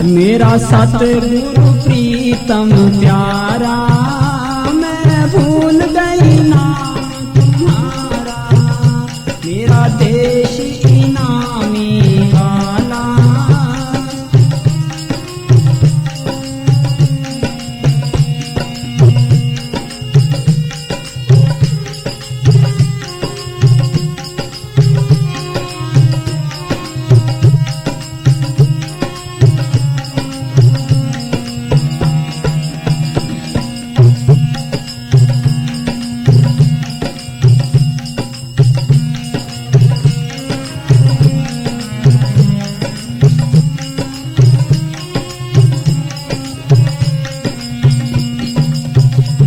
मेरा सतगुरु प्रीतम प्यारा, मैं भूल गई नाम तुम्हारा। मेरा देश इनामी वाला,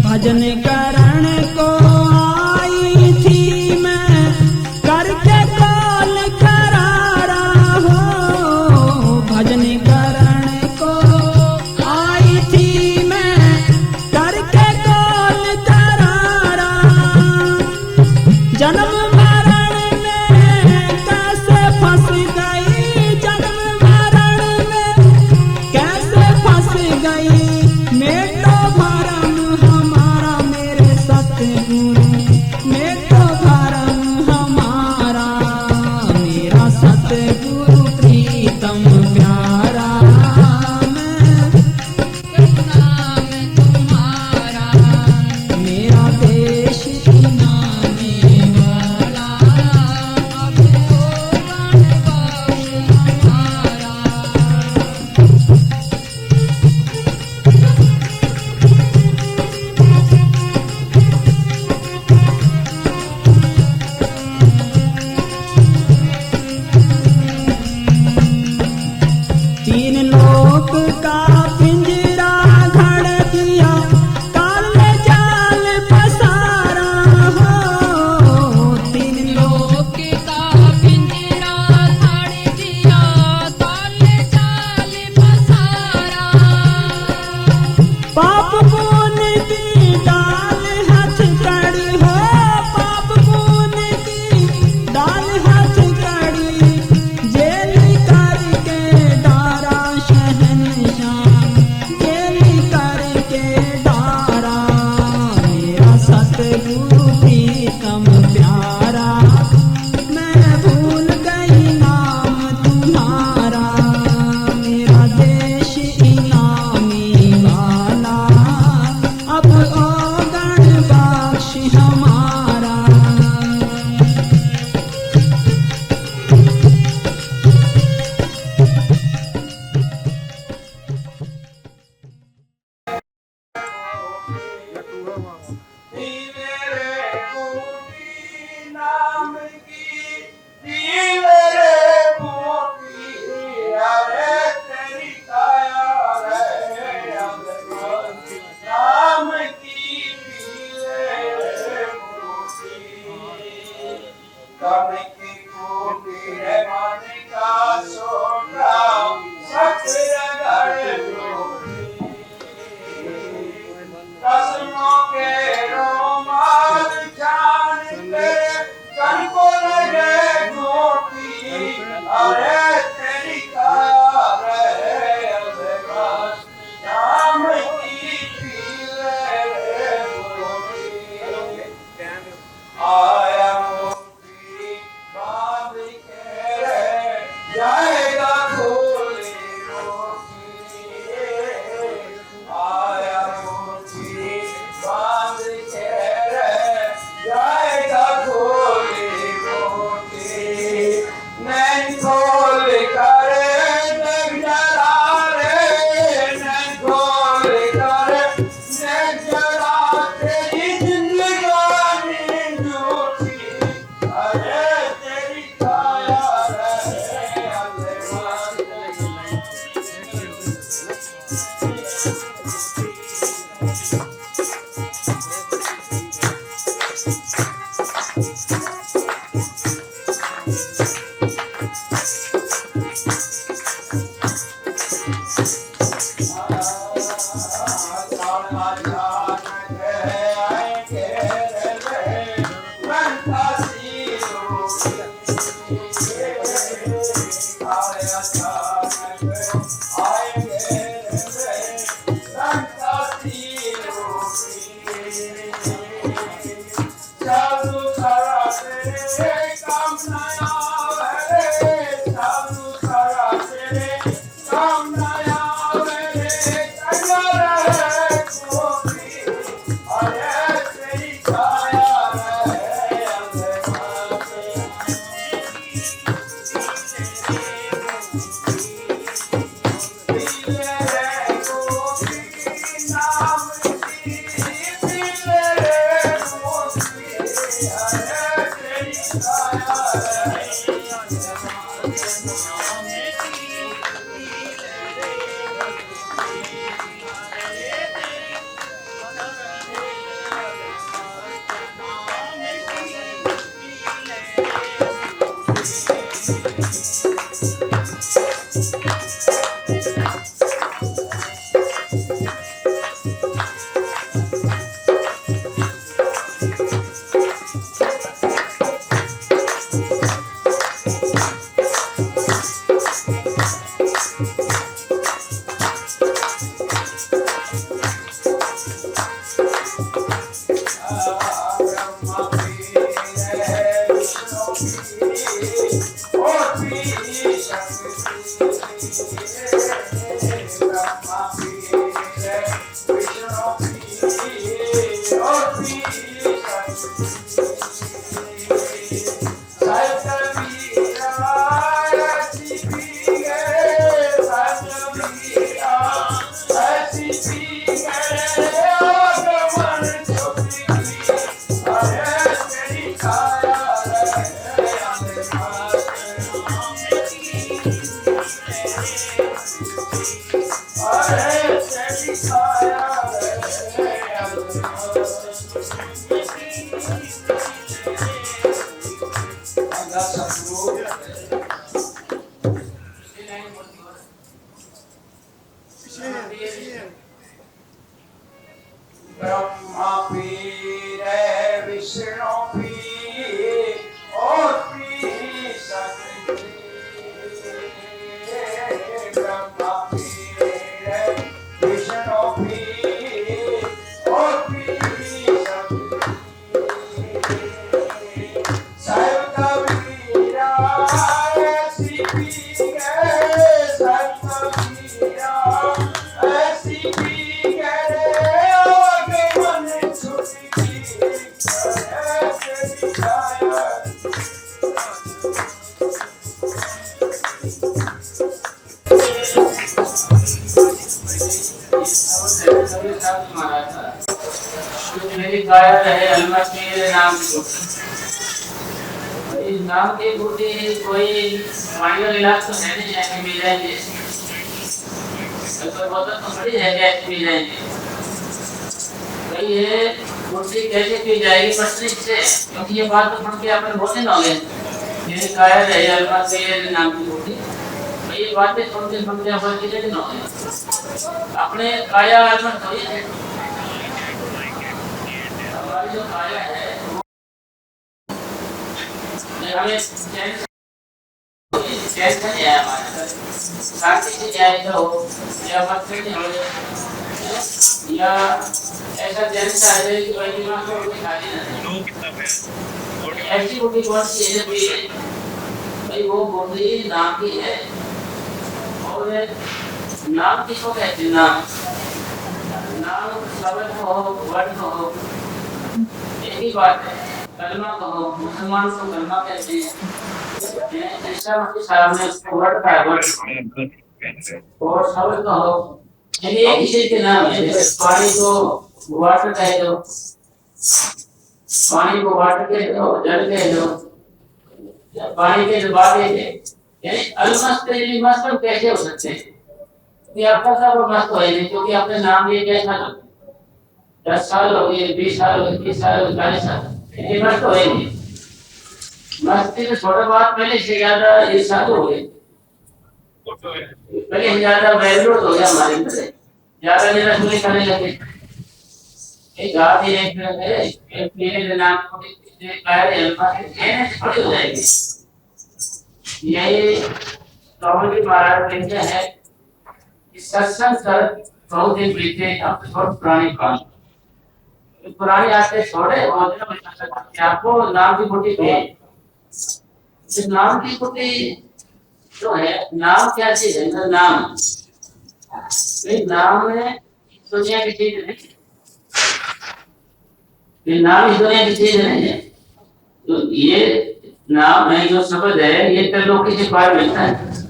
भजन करण को आई थी मैं, करके कौल करारा हो। भजन करण को आई थी मैं, करके कौल करारा। जन्म मरण में कैसे फंस गई, जन्म मरण में कैसे फंस गई। मेरा भरम हमारा, मेरे सतगुरु में तो भरम हमारा। मेरा सतगुरु प्रीतम प्यारा, मैं नाम तुम्हारा। मेरा देश इनामी वाला, अब होगा हमारा। तीन लोक का पिंजरा घड़ दिया, काले जाल पसारा हो। तीन लोक का पिंजरा घड़ दिया, काले जाल पसारा। पाप पुण्य की डाल हथकड़ी हो, पाप पुण्य की डाल हथकड़ी। जेल करके डारा शहंशाह, जेल करके डारा। मेरा सतगुरु प्रीतम प्यारा, मैं भूल गई नाम तुम्हारा। मेरा देश इनामी वाला, अब औगण बख्श हमारा। I ब्रह्मा पीर विष्णु पीर और पीर शक्ति। ब्रह्मा पीर विष्णु पीर और पीर शक्ति। सर्व कबीरा ऐसी पीर सर्व कबीरा ऐसी पीर मेरी काया रहे अलमत मेरे नाम की इस नाम की बूटी कोई फाइनल इलाज तो है नहीं है मिल जाएंगे अगर बोलता तो बड़ी है मिल जाएंगे भाई ये बूटी कैसे की जाएगी मछली से क्योंकि ये बात तो पढ़ के आपने बोलते ना होंगे मेरी काया रहे अलमत मेरे नाम की बूटी भाई ये बातें सुनते सुनते अपन किसे ना होंगे अपने काया अलमत थोड़ी है जो काया है हमें चैन नहीं आया हमारे शांति से जाएगा हो या मत नहीं हो या ऐसा चैन चाहिए कि भाई दिमाग में रोटी खानी ना ऐसी रोटी कौन सी है भाई वो बोली नाम की है और नाम किसको कहते हैं नाम शब्द हो वर्ड हो एक ही बात है कलमा कहो मुसलमान को कलमा कहते हैं ऐसा मतलब सामने वर्ड का वर्ड और शब्द कहो यानी एक ही चीज के नाम है पानी को वाटर कह दो पानी को वाटर कह दो जल कह दो पानी के दबा कह दे यानी अलमस्तरी मस्त कैसे हो सकते हैं कि आपका सब मस्त हो नहीं क्योंकि आपने नाम लिए कैसा 10 साल हो गए 20 साल हो गए 30 साल हो गए 40 साल ये मस्त हो नहीं मस्ती में छोटा बात पहले से ज्यादा ये साल हो गए पहले ज्यादा वैल्यू हो गया हमारे अंदर ज्यादा लेना शुरू करने लगे एक गात ही एक पीने नाम को कायर अल्फा है छोटी हो जाएगी यही कॉमेडी महाराज कहते हैं सत्संग कर बहुत दिन बीते, अब तो बहुत पुरानी बात, पुरानी आदतें छोड़े और आपको नाम की गुटी दे। इस नाम की गुटी जो है, नाम क्या चीज है? नाम नाम में दुनिया की चीज नहीं, ये नाम इस दुनिया की चीज नहीं है। तो ये नाम है, जो शब्द है, ये त्रिलोकी से पार मिलता है।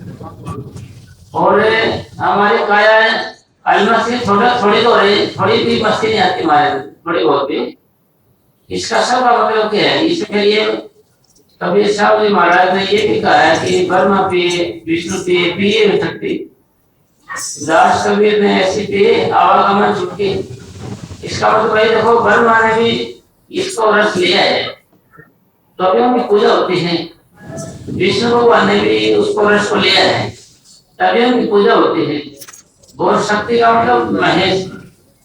और हमारी काया अलमस्ती थोड़ी तो रही, थोड़ी भी मस्ती नहीं आती हमारे, थोड़ी बहुत भी। इसका सब का मतलब क्या है? इसके लिए कबीर साहब जी महाराज ने ये भी कहा है कि ब्रह्मा पिए, विष्णु पिए में शक्ति। दास कबीर ने ऐसी पिए, आवागमन छुटकी। इसका मतलब भाई देखो, ब्रह्मा ने भी इसको रस लिया है, तो अभी उनकी पूजा होती है। विष्णु भगवान ने भी उसको रस को लिया है, तभी उनकी पूजा होती है। और शक्ति का मतलब महेश,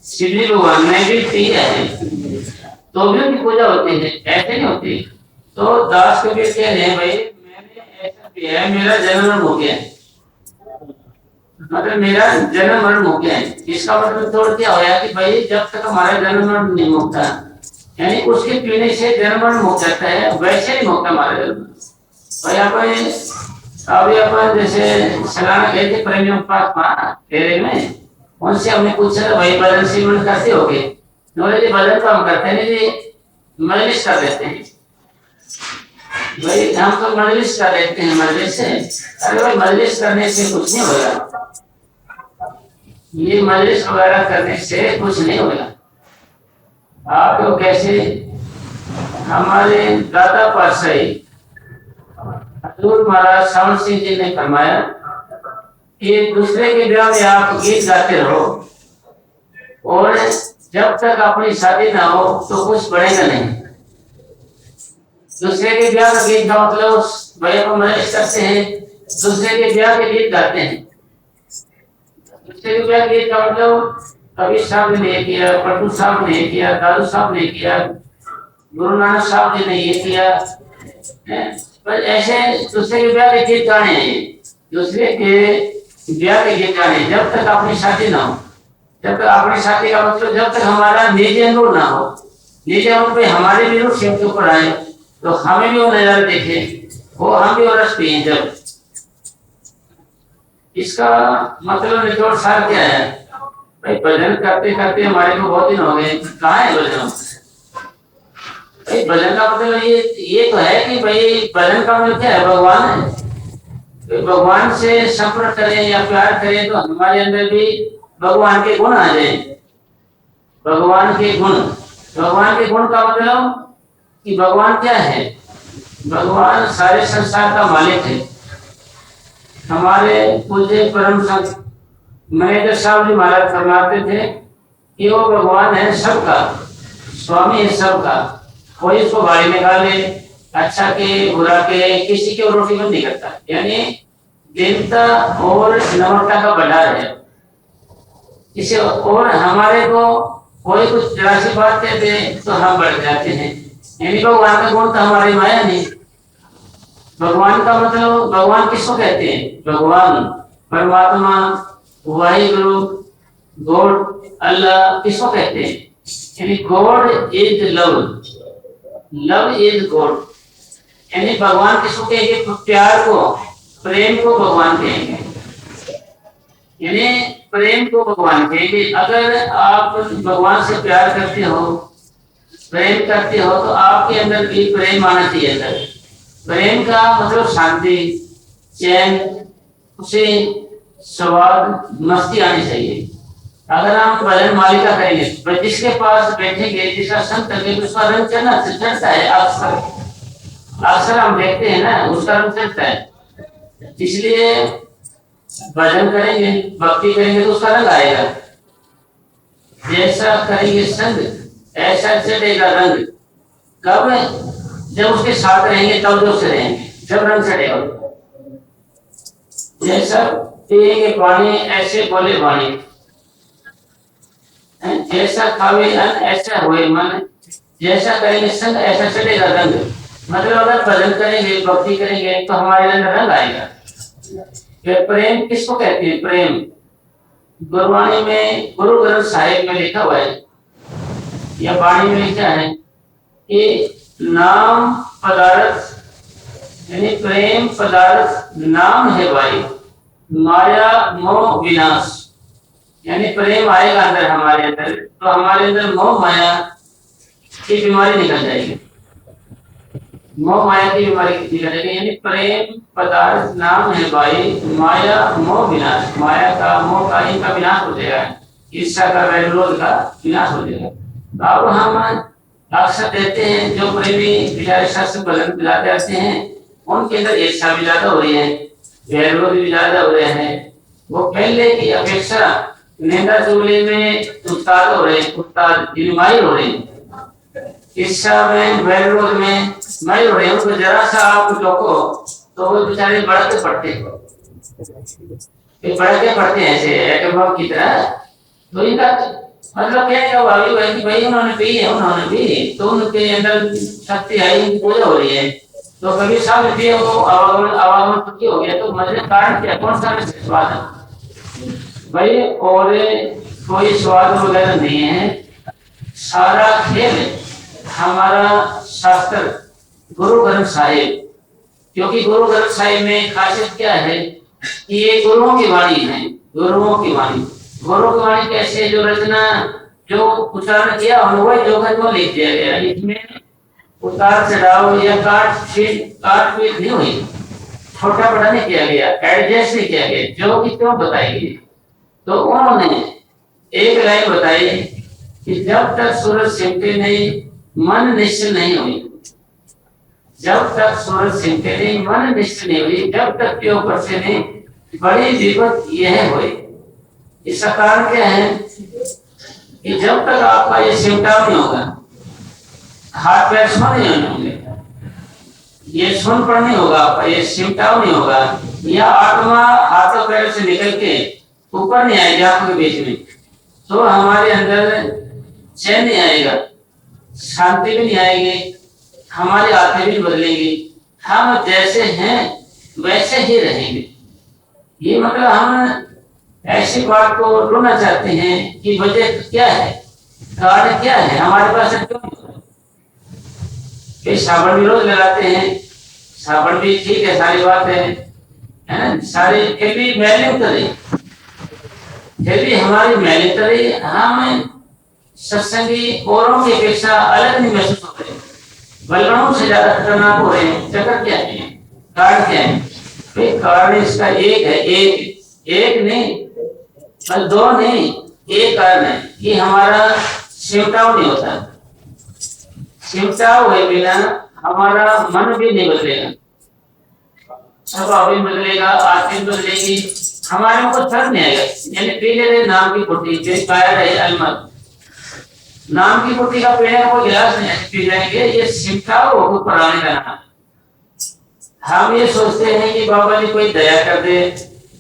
शिवजी भगवान ने भी पिया है, तो भी उनकी पूजा होती है, ऐसे नहीं होती। तो दास कबीर कह रहे हैं, भाई मैंने ऐसा पिया है, मेरा जन्म मरण हो गया है, मतलब मेरा जन्म मरण हो गया है। इसका मतलब थोड़ा क्या होया कि भाई जब तक हमारा जन्म मरण नहीं होता, यानी उसके पीने से जन्म मरण हो जाता है, वैसे नहीं होता हमारा जन्म। भाई अभी अपन जैसे सलाना गए थे प्रेमियों के पास फेरे में, उनसे हमने पूछा था भाई बदन सिमरन करते हो गए? बोले बदन तो हम करते नहीं जी, मजलिस कर देते हैं। भाई हम तो मजलिस कर देते हैं, मजलिस से। अरे भाई मजलिस करने से कुछ नहीं होगा, ये मजलिस वगैरह करने से कुछ नहीं होगा। आपको कैसे हमारे दादा पातशाही हजूर महाराज श्रवण सिंह जी ने फरमाया कि दूसरे के ब्याह में आप गीत गाते रहो, और जब तक अपनी शादी ना हो तो कुछ बढ़ेगा नहीं। दूसरे के ब्याह का गीत गाओ, मतलब भैया को मजलिस करते हैं, दूसरे के ब्याह के गीत गाते हैं। दूसरे के ब्याह के गीत का मतलब कबीर साहब ने ये किया, पट्टू साहब ने ये किया, दादू साहब ने किया, गुरु नानक साहब जी ने ये किया है। पर ऐसे दूसरे के ब्याह के गीत गाने हैं, दूसरे के ब्याह के गीत गाने, जब तक अपनी शादी ना हो, जब तक अपनी शादी का मतलब जब तक हमारा निजी अनुभव ना हो, निजी अनुभव पे हमारे भी रूप के ऊपर आए, तो हमें भी वो नजारा देखे, वो हम भी वो रस पिए। जब इसका मतलब निचोड़ सार क्या है? भाई भजन करते करते हमारे को बहुत दिन हो गए, कहाँ है भजन? भाई भजन का मतलब ये तो है कि भाई भजन का मतलब क्या है? भगवान है, तो भगवान से संपर्क करें या प्यार करें तो हमारे अंदर भी भगवान के गुण आ जाए। भगवान के गुण, भगवान के गुण का मतलब कि भगवान क्या है? भगवान सारे संसार का मालिक है। हमारे पूज्य परम संत महेंद्र साहब जी महाराज फरमाते थे कि वो भगवान है सबका, स्वामी है सबका। कोई इसको गाड़ी निकाले, अच्छा के बुरा के, किसी के रोटी बंद नहीं करता, यानी दीनता और नम्रता का भंडार है। इसे और हमारे को कोई कुछ जरा सी बात कहते हैं तो हम बढ़ जाते हैं, यानी भगवान का गुण तो हमारे माया नहीं। भगवान का मतलब भगवान किसको कहते हैं? भगवान परमात्मा, वाहिगुरु, गॉड, अल्लाह किसको कहते हैं? यानी God is love, love is God. यानी भगवान किसको कहेंगे? प्यार को, प्रेम को भगवान कहेंगे, यानी प्रेम को भगवान कहेंगे। अगर आप भगवान से प्यार करते हो, प्रेम करते हो, तो आपके अंदर भी प्रेम आना चाहिए। अंदर प्रेम का मतलब शांति, चैन, खुशी, स्वाद, मस्ती आनी चाहिए। अगर हम भजन मालिका करेंगे, जिसके पास बैठेंगे, जिसका संग करेंगे, उसका रंग चढ़ता है। अक्सर हम देखते हैं ना, उसका रंग चढ़ता है। इसलिए भजन करेंगे, भक्ति करेंगे तो उसका रंग आएगा। जैसा करेंगे संग ऐसा चढ़ेगा रंग। कब? जब उसके साथ रहेंगे, तब जो से रहेंगे, जब रंग चढ़ेगा। जैसा पिएंगे पानी ऐसे बोले वाणी, जैसा खावे अन्न ऐसा हुए मन, जैसा करेंगे संग ऐसा चढ़ेगा रंग। मतलब अगर भजन करेंगे, भक्ति करेंगे तो हमारे अंदर रंग आएगा। प्रेम किसको कहते हैं? प्रेम गुरबाणी में गुरु ग्रंथ साहिब में लिखा हुआ है या वाणी में लिखा है कि नाम पदार्थ यानी प्रेम पदार्थ नाम है भाई, माया मोह विनाश। यानी प्रेम आएगा अंदर हमारे अंदर तो हमारे अंदर मोह माया की बीमारी निकल जाएगी, मोह माया की बीमारी निकल जाएगी। यानी प्रेम पदार्थ नाम है भाई, माया मोह विनाश। माया का मोह का इनका विनाश हो जाएगा, ईर्ष्या का विरोध का विनाश हो जाएगा। तो अब हम अक्सर देखते हैं जो प्रेमी बेचारे शस्त्र बदल दिलाते रहते हैं, उनके अंदर ईर्ष्या भी ज्यादा हो रही है, विरोध भी ज्यादा हो रहे हैं। वो पहले की अपेक्षा निंदा चुगली में उस्ताद हो रहे हैं, उस्ताद माहिर हो रहे हैं, ईर्ष्या में विरोध में माहिर हो रहे हैं। उनको जरा सा आप टोको तो वो बेचारे बढ़ के पड़ते हैं, ऐसे एटम बम की तरह। तो इनका मतलब क्या है, भावी हुआ कि भाई उन्होंने पी तो उनके अंदर शक्ति आई, उनकी पूजा हो रही है। तो कभी सब पिए वो आवागमन पक्की हो गया, तो मतलब कारण क्या, कौन सा स्वाद है भाई? और कोई स्वाद वगैरह नहीं है, सारा खेल हमारा शास्त्र गुरु ग्रंथ साहिब। क्योंकि गुरु ग्रंथ साहिब में खासियत क्या है कि ये गुरुओं की वाणी है, गुरुओं की वाणी। गुरु की वाणी कैसे, जो रचना जो उच्चारण किया वही जो लिख दिया गया, इसमें उतार चढ़ाव या काट पीट नहीं हुई, छोटा बड़ा नहीं किया गया, एडजस्ट नहीं किया गया, जो कि क्यों बताएगी। तो उन्होंने एक लाइन बताई कि जब तक सूरज सिमटे नहीं मन निश्चल नहीं हुई, जब तक सूरज सिमटे नहीं मन निश्चल नहीं हुई, जब तक के ऊपर से नहीं बड़ी विपत यह हुई। इसका कारण क्या है कि जब तक आपका ये सिमटाव नहीं होगा, हाथ पैर सुन नहीं होंगे, ये सुन पर नहीं होगा आपका, ये सिमटाव नहीं होगा, या आत्मा हाथों पैर से निकल के ऊपर नहीं आएगी आपके बीच में, तो हमारे अंदर चैन नहीं आएगा, शांति भी नहीं आएगी, हमारी आंखें भी बदलेंगी, हम जैसे हैं वैसे ही रहेंगे। ये मतलब हम ऐसी बात को ढूंढना चाहते हैं कि वजह क्या है, कारण क्या है, हमारे पास क्यों नहीं। साबुन भी रोज लगाते हैं, साबुन भी ठीक है, सारी बात है ना, सारी फिर भी मैली उतरी, फिर भी हमारी मैली उतरी, हम सत्संगी औरों की अपेक्षा अलग नहीं महसूस हो रहे, बलगणों से ज्यादा खतरनाक हो रहे हैं। चक्कर क्या है, कारण क्या है? कारण इसका एक है, एक नहीं और दो नहीं, एक कारण है कि हमारा सिमटाव नहीं होता। सिमटाव हुए बिना हमारा मन भी नहीं बदलेगा, स्वभाव भी बदलेगा, आदत बदलेगी, हमारे में कुछ फर्क नहीं आएगा। यानी पीले रहे नाम की पुट्टी, पाया रहे अलमत, नाम की पुट्टी का पीने को गिलास नहीं पी जाएंगे, ये सिमटाव हो पुराने का नाम। हम ये सोचते हैं कि बाबा जी कोई दया कर दे,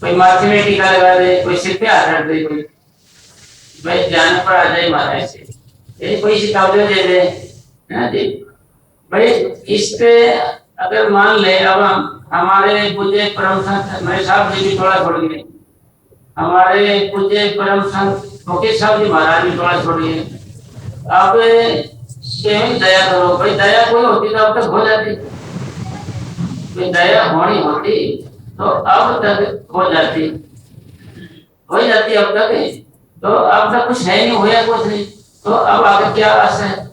कोई माथे में टीका लगा दे, कोई सिर पे हाथ रख दे, कोई भाई जान पर आ जाए महाराज से, यही कोई शिकायत दे दे ना जी भाई। इस पे अगर मान ले, अब हम हमारे पूज्य परम संत मेरे साहब जी भी थोड़ा छोड़ गए, हमारे पूज्य परम संत फकीर साहब जी महाराज भी थोड़ा छोड़ गए। अब दया करो भाई, दया कोई होती तो अब तक हो जाती, दया होनी होती तो अब तक हो जाती अब तक। तो अब तक कुछ है नहीं, होया कुछ नहीं, तो अब आगे क्या आशा है?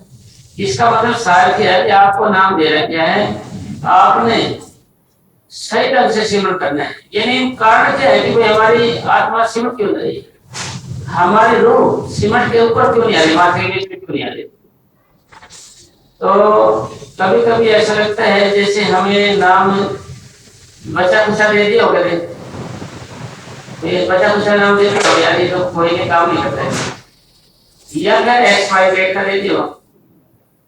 इसका मतलब सार क्या है कि आपको नाम दे रहा क्या है, आपने सही ढंग से सिमरन करना है। यानी कारण क्या है कि भाई हमारी आत्मा सिमट क्यों नहीं रही, हमारी रूह सिमट के ऊपर क्यों नहीं आ रही, माथे के बीच में क्यों नहीं आ रही। तो कभी कभी ऐसा लगता है जैसे हमें नाम बच्चा कुछ दे दिया होगा, बच्चा कुछ नाम दे दिया होगा, यार ये तो कोई के काम नहीं करता है, या अगर एक्सपायर डेट का दे दियो,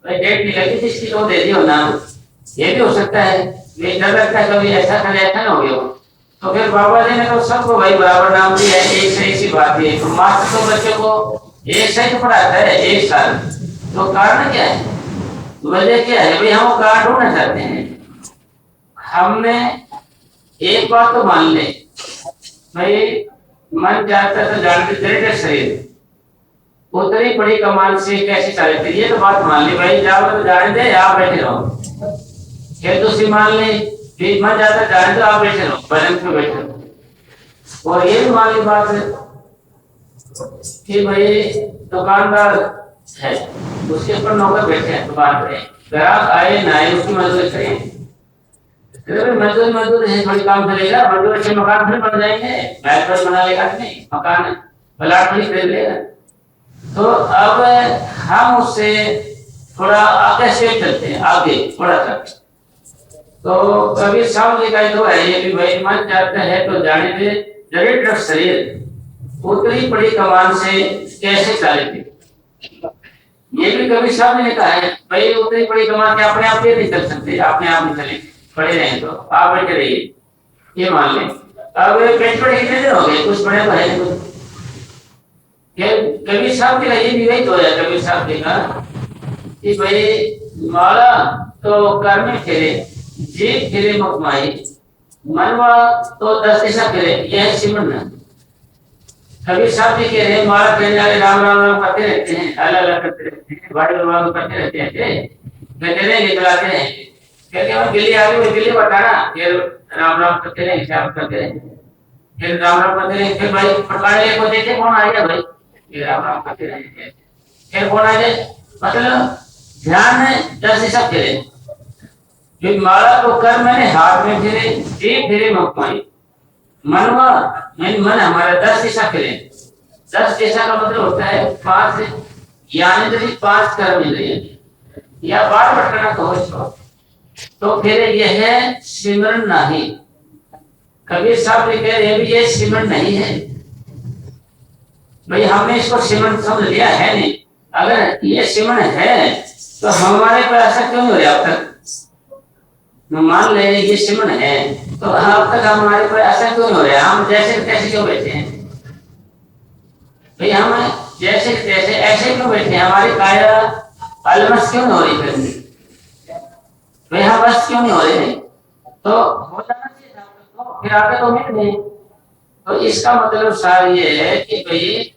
डेट निकल गई जिसकी तो दे दियो नाम, ये भी हो सकता है। डर लगता है कभी ऐसा करे ऐसा ना हो गया, तो फिर बाबा जी ने तो सबको भाई बराबर नाम दिया है, एक सही सी बात है। तो मास्टर तो बच्चे को एक सही पढ़ाता है एक साल, तो कारण क्या है, वजह क्या है भाई? हम कारण ढूंढना चाहते हैं। हमने एक बात तो मान ले भाई, मन जाता तो जानते दृढ़ शरीर उतरी पड़ी कमान से कैसे चलती, ये तो बात मान ली भाई, जाओ तो जाने दे, आप बैठे रहो। फिर दूसरी मान ली फिर मन जाता जाने दो, आप बैठे रहो, भजन पे बैठे रहो। और ये भी मान ली बात है कि भाई दुकानदार है, उसके ऊपर नौकर बैठे हैं दुकान पे, ग्राहक आए ना आए उसकी मजदूरी करें, मजदूर है, थोड़ी काम करेगा, मजदूर अच्छे मकान फिर बन जाएंगे, महल बना लेगा नहीं, मकान प्लाट नहीं खरीद लेगा। तो अब हम उससे थोड़ा आगे से चलते हैं, आगे थोड़ा सा। तो कबीर साहब लिखा तो है ये भी भाई मन जाता है तो जाने दे, दरिद्र शरीर उतरी पड़ी कमान से कैसे चले थे। ये भी कबीर साहब ने लिखा है भाई, उतरी पड़ी कमान से अपने आप ये नहीं चल सकते, अपने आप नहीं चले, पड़े रहे तो आप बैठे रहिए, ये मान लें। अब पेट पड़े कितने दिन हो गए, कुछ पड़े तो है कुछ। कबीर साहब के ये भी वही तो है, कबीर साहब ने कहा कि भाई माला तो कर में फिरे, जीव फिरे मुकमाई, मनवा तो 10 दिशा फिरे, यह सिमरन है। कबीर साहब जी कह रहे माला कहने वाले राम राम राम करते रहते हैं, अलग अलग करते रहते हैं, बड़े भगवान करते रहते हैं, कहते रहेंगे चलाते रहेंगे, कहते हैं दिल्ली आ गई दिल्ली बताना, फिर राम राम करते रहेंगे, क्या करते रहेंगे, फिर राम राम करते रहेंगे, फिर भाई पटवारी को देखे कौन आ गया भाई, फिर राम राम करते रहेंगे, फिर कौन आ जाए, मतलब ध्यान है 10 दिशा फिरे। फिर माला को कर मैंने हाथ में फिरे, जीव फिरे मुकमाई, मनवा मन हमारा 10 दिशा फिरे। 10 दिशा का मतलब होता है 5, यानी यदि 5 कर्म मिल रहे हैं या बार भटकना कहो इसको, तो फिर यह है सिमरन नहीं। कबीर साहब ने कह रहे ये सिमरन नहीं है भाई, हमने इसको सिमरन समझ लिया है नहीं। अगर ये सिमरन है तो हमारे पर ऐसा क्यों नहीं हो रहा अब तक, मान ले ये सिमरन है तो अब तक हमारे पर ऐसा क्यों नहीं हो रहा, हम जैसे तैसे क्यों बैठे हैं भाई, हम जैसे तैसे ऐसे क्यों बैठे हैं, हमारी काया अलमस क्यों नहीं हो रही भाई, हम बस क्यों नहीं हो रहे, तो हो जाना चाहिए था, फिर आगे तो मिल गए। तो इसका मतलब सार ये है कि भाई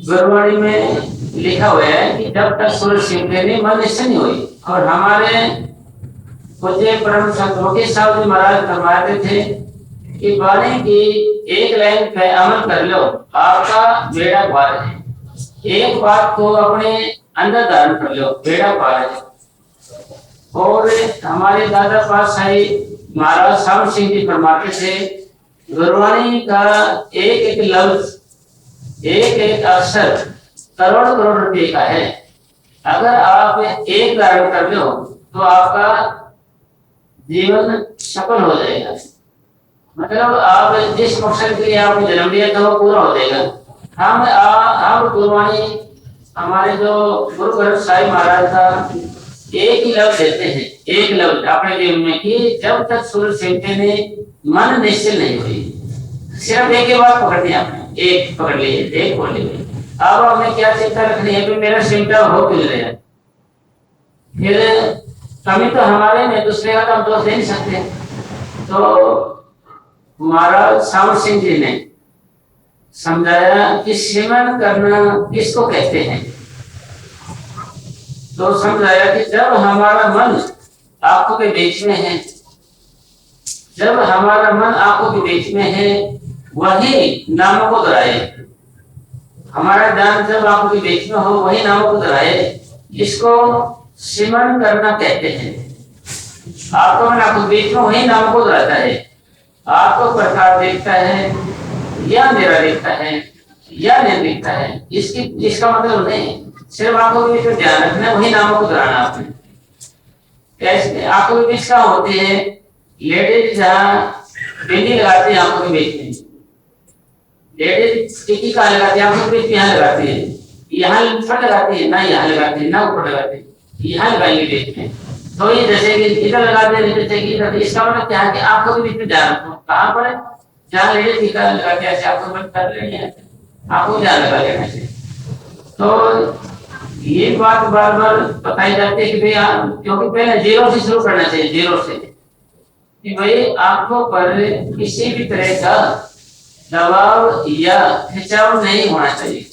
गुरुवाणी में लिखा हुआ है कि जब तक सूर्य सिमटे नहीं मन निश्चय नहीं हुई। और हमारे पूज्य परम संत मुकेश साहब जी महाराज फरमाते थे कि वाणी की एक लाइन पे अमल कर लो, आपका बेड़ा पार है। एक बात को अपने अंदर धारण कर लो, बेड़ा पार है। और हमारे दादा पातशाही महाराज साहब सिंह जी फरमाते थे गुरुवाणी का एक एक लफ्ज, एक एक अक्षर करोड़ करोड़ रुपए का है। अगर आप एक धारण कर लो तो आपका जीवन सफल हो जाएगा, मतलब आप जिस मकसद के लिए आपने जन्म लिया था वो पूरा हो जाएगा। हम गुरुवाणी हमारे जो गुरु ग्रंथ साहिब महाराज था एक ही लफ्ज देते हैं, एक लफ्ज अपने जीवन में कि जब तक सूर्य सिमटे ने मन निश्चल नहीं हुई। सिर्फ एक ही बात पकड़नी है आपने, एक पकड़ ली, एक बोल ली। अब हमें क्या चिंता रखनी है कि मेरा सिमटा हो क्यों रहा है, फिर कमी तो हमारे में, दूसरे का तो हम दोष दे नहीं सकते। तो महाराज सावर सिंह जी ने समझाया कि सिमरन करना किसको कहते हैं, तो समझाया कि जब हमारा मन आंखों के बीच में है, जब हमारा मन आंखों के बीच में है वही नामों को दोहराए। हमारा ध्यान जब आंखों के बीच में हो वही नामों को दोहराए, इसको सिमरन करना कहते हैं। आपको मन आंखों के बीच में वही नामों को दोहराता है, आपको प्रकाश देखता है या अंधेरा देखता है या नहीं देखता है, इसका मतलब नहीं सिर्फ आंखों के बीच में ध्यान रखना, वही नामों को दोहराना आपने। कैसे आंखों के बीच कहाँ होती है, लेडीज जहाँ बिंदी लगाती है आंखों के बीच में, लेडीज टिक्की कहाँ लगाती है आंखों के बीच में, यहाँ लगाती है, यहाँ ऊपर लगाती है ना, यहाँ लगाती है ना ऊपर लगाती है, यहाँ लगाएंगे बीच में। तो ये जैसे कि इधर लगाते हैं जैसे कि इधर, इसका मतलब क्या है कि आंखों के बीच में ध्यान रखो। कहाँ पर जहाँ लेडीज टीका लगा के ऐसे आंखों में कर लेनी है, आंखों में ध्यान लगा लेना चाहिए। तो ये बात बार बार बताई जाती है कि भाई क्योंकि पहले जीरो से शुरू करना चाहिए, जीरो से, कि भाई आंखों पर किसी भी तरह का दबाव या खिंचाव नहीं होना चाहिए।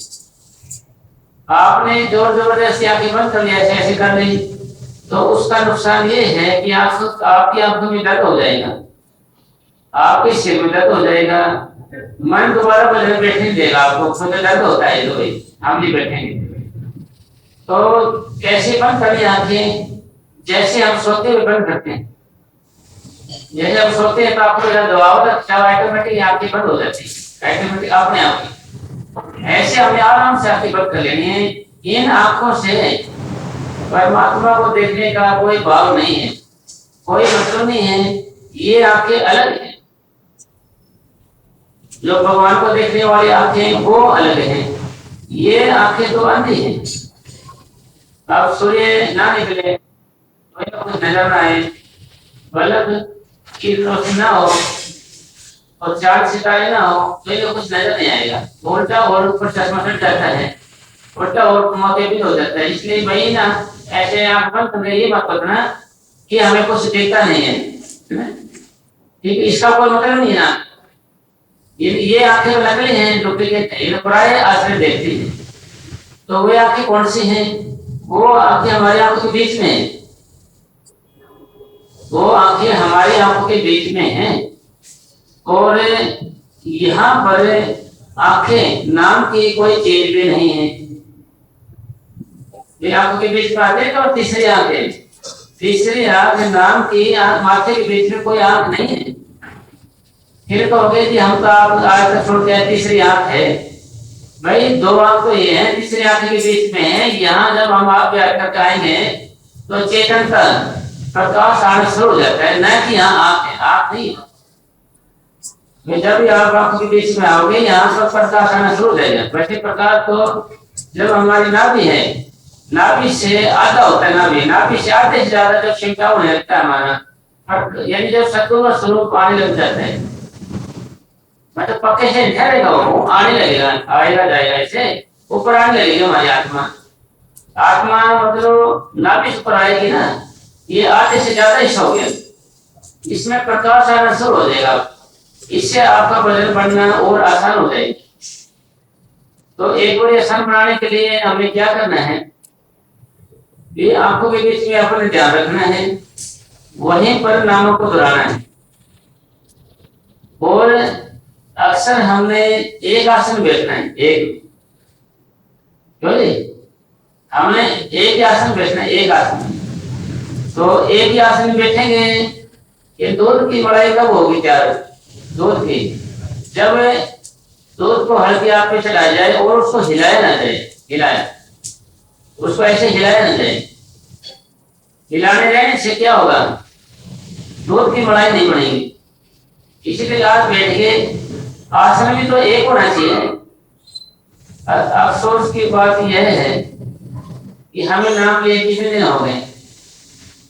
आपने जोर जबरदस्ती आंखें बंद कर लिया, ऐसे कर ली, तो उसका नुकसान ये है कि आपकी आंखों में दर्द हो जाएगा, आपके सिर में दर्द हो जाएगा, मन दोबारा बदल बैठने देगा आपको, खुद दर्द होता है तो भाई हम नहीं बैठेंगे। तो कैसे बंद करें आंखें? जैसे हम सोते हुए बंद करते हैं, जैसे हम सोते हैं तो आपको दबाव लगता है, ऑटोमेटिक आंखें बंद हो जाती है, ऑटोमेटिक अपने आप। ऐसे हमें आराम से आंखें बंद कर लेनी है। इन आंखों से परमात्मा को देखने का कोई भाव नहीं है, कोई मतलब नहीं है। ये आंखें अलग है, जो भगवान को देखने वाली आंखें वो अलग हैं, ये आंखें तो अंधी हैं। अब सूर्य ना निकले, कुछ नजर ना आए, बल्ब की रोशनी ना हो और चार सितारे ना हो, तो ये कुछ नजर नहीं आएगा। उल्टा और ऊपर चश्मा चढ़ जाता है, उल्टा और मौके भी हो जाता है। इसलिए वही ना ऐसे आंख बंद करके ये मत करना कि हमें कुछ दिखता नहीं है, ठीक है, इसका कोई मतलब नहीं है ना। ये आंखें नकली हैं, डुप्लीकेट है, इन्हें पराये आश्रय देखती हैं। तो वे आंखें कौन सी हैं? वो आंखें हमारी आंखों के बीच में है, वो आंखें हमारी आंखों के बीच में हैं। और यहाँ पर आंखें नाम की कोई चीज भी नहीं है। ये आंखों के बीच में आते हैं। तो तीसरी आंख है, तीसरी आंख नाम की माथे के बीच में कोई आंख नहीं है। फिर कहोगे कि हम तो आप आज तक सुनते हैं तीसरी आंख है। भाई दो आंख तो ये है, तीसरी आंख के बीच में है। यहाँ जब हम आप बैठ कर आएंगे तो चेतन का प्रकाश आना शुरू हो जाता है, न कि यहाँ आंख है, आंख नहीं है। जब भी आप आंख के बीच में आओगे यहाँ पर प्रकाश आना शुरू हो जाएगा। वैसे प्रकाश तो जब हमारी नाभि है, नाभि से आधा होता है, नाभि से आधे से ज्यादा जब क्षमता होने लगता है हमारा, यानी जब सत्व का स्वरूप आने लग जाता है, मतलब पक्के से ठहरेगा, वो आने लगेगा, आएगा जाएगा, ऐसे ऊपर आने लगेगी हमारी आत्मा। आत्मा मतलब नाभि से ऊपर आएगी ना, ये आधे से ज्यादा हिस्सा हो गया, इसमें प्रकाश आना शुरू हो जाएगा। इससे आपका वजन बढ़ना और आसान हो जाएगी। तो एक बड़े आसान बनाने के लिए हमें क्या करना है? ये आंखों के बीच में अपने ध्यान रखना है, वहीं पर नामों को दोहराना है। और अक्सर हमने एक आसन बैठना है, एक हमने एक आसन बैठना है, एक आसन। तो एक ही आसन बैठेंगे। ये दूध की मलाई कब होगी तैयार? दूध की, जब दूध को हल्के आग पे चलाया जाए और उसको हिलाया ना जाए, उसको ऐसे हिलाया ना जाए। हिलाने जाने से क्या होगा? दूध की मलाई नहीं बनेगी। इसीलिए आज बैठ के आसन भी तो एक होना चाहिए। अफसोस की बात यह है कि हमें नाम लिए कितने दिन हो गए,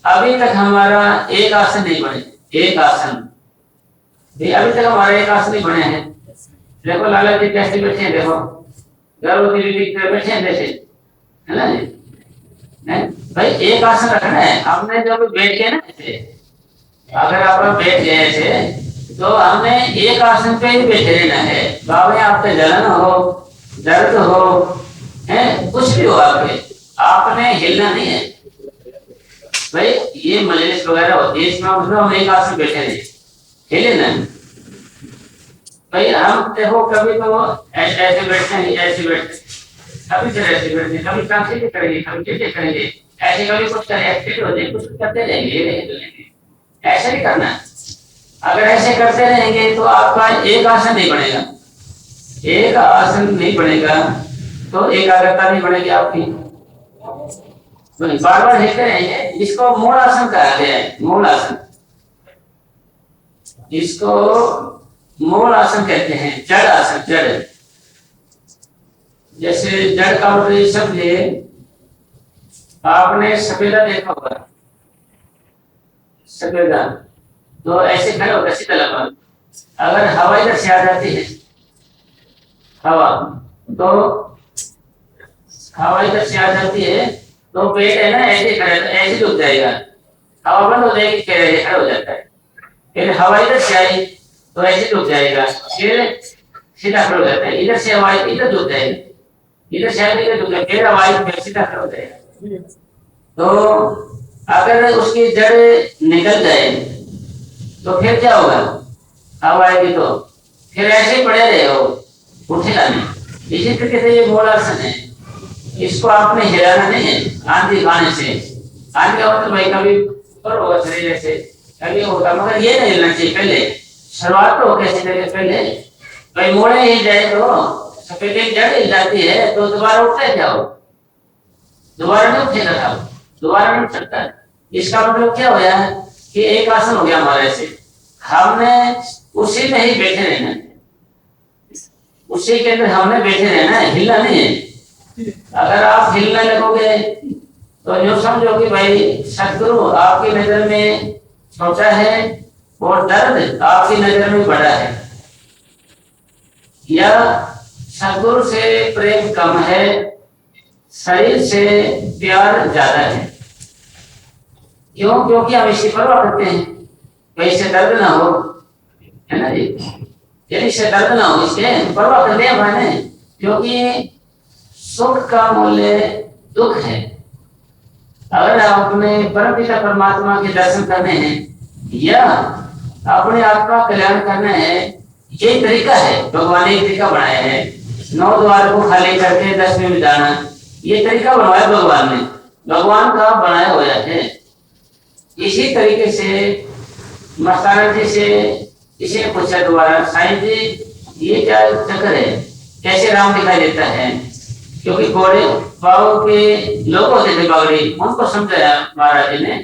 अभी तक हमारा एक आसन नहीं बने। एक आसन अभी तक हमारा एक आसन नहीं बने हैं। देखो लाला जी कैसे बैठे हैं, देखो गर्भवती बीबी बैठे हैं जैसे, है ना जी? भाई एक आसन रखना है। हमने जब बैठ गए ना ऐसे, अगर आप बैठ गए ऐसे, तो हमने एक आसन पे ही बैठे रहना है। बाबा आपके जलन हो, दर्द हो, है कुछ भी हो, आपने हिलना नहीं है। भाई ये मजलिस वगैरह होती है, इसमें मतलब हम एक आसन बैठे रहे, हिले ना। भाई हम देखो कभी तो ऐसे बैठते हैं, ऐसे बैठते, कभी फिर ऐसे बैठते, कभी ट्रांसलेट करेंगे, कभी कैसे करेंगे, ऐसे कभी कुछ करें, हो जाए, कुछ करते रहेंगे। ऐसे नहीं करना। अगर ऐसे करते रहेंगे तो आपका एक आसन नहीं बनेगा। एक आसन नहीं बनेगा तो एकाग्रता नहीं बनेगी आपकी। तो बार बार हिलते रहेंगे। इसको मूल आसन कहा गया है, मूल आसन, इसको मूल आसन कहते हैं। जड़ आसन, जड़, जैसे जड़ का मतलब समझे, आपने सफेदा देखा होगा, सफेदा तो ऐसे खड़े होकर सीधा लगा। अगर हवा इधर से आ जाती है, हवा तो हवा इधर से आ जाती है तो पेट है ना ऐसे खड़े, ऐसे झुक जाएगा। हवा बंद हो जाएगी, खड़ा हो जाता है। फिर हवा इधर से आई तो ऐसे झुक जाएगा। फिर सीधा खड़े हो जाता है, इधर से आवाज इधर झुक जाएगी, इधर से इधर झुक जाएगी, फिर आवाज फिर सीधा खड़े हो जाएगा। तो अगर उसकी जड़ निकल जाए तो फिर क्या होगा, अब आएगी तो फिर ऐसे ही पड़े रहे हो, उठेगा नहीं। इसी तरीके से ये मूलासन है, इसको आपने हिलाना नहीं है आंधी खाने से। आंधी का मतलब भाई कभी पर होगा शरीर से, कभी होगा, मगर ये नहीं हिलना चाहिए। पहले शुरुआत तो कैसे करें, पहले भाई मोड़े हिल जाए तो सफेद जड़ हिल जाती है तो दोबारा उठता है क्या हो, दोबारा नहीं उठेगा था, दोबारा नहीं उठ सकता। इसका मतलब क्या हो गया कि एक आसन हो गया हमारे से, हमने उसी में ही बैठे रहना, उसी के अंदर हमने बैठे रहना है, हिलना नहीं है। अगर आप हिलने लगोगे तो यूं समझो कि भाई सदगुरु आपकी नजर में छोटा है और दर्द आपकी नजर में बड़ा है, या सदगुरु से प्रेम कम है, शरीर से प्यार ज्यादा है। क्यों? क्योंकि हम इसकी परवाह करते हैं, भाई इससे दर्द ना हो, है ना जी, यदि इससे दर्द ना हो इसके परवाह करते हैं मैंने, क्योंकि सुख का मूल्य दुख है। अगर आप अपने परम पिता परमात्मा के दर्शन करने हैं या अपने आत्मा कल्याण करना है, ये तरीका है, भगवान ने तरीका बनाया है। 9 द्वार को खाली करके 10वें में जाना, ये तरीका बनाया भगवान ने, भगवान का बनाया हुआ है। इसी तरीके से मस्ताना जी से इसी ने पूछा दोबारा, साईं जी ये क्या चक्कर है, कैसे राम दिखाई देता है? क्योंकि घोड़े बाबू के लोग होते थे बागड़ी, उनको समझाया महाराज जी ने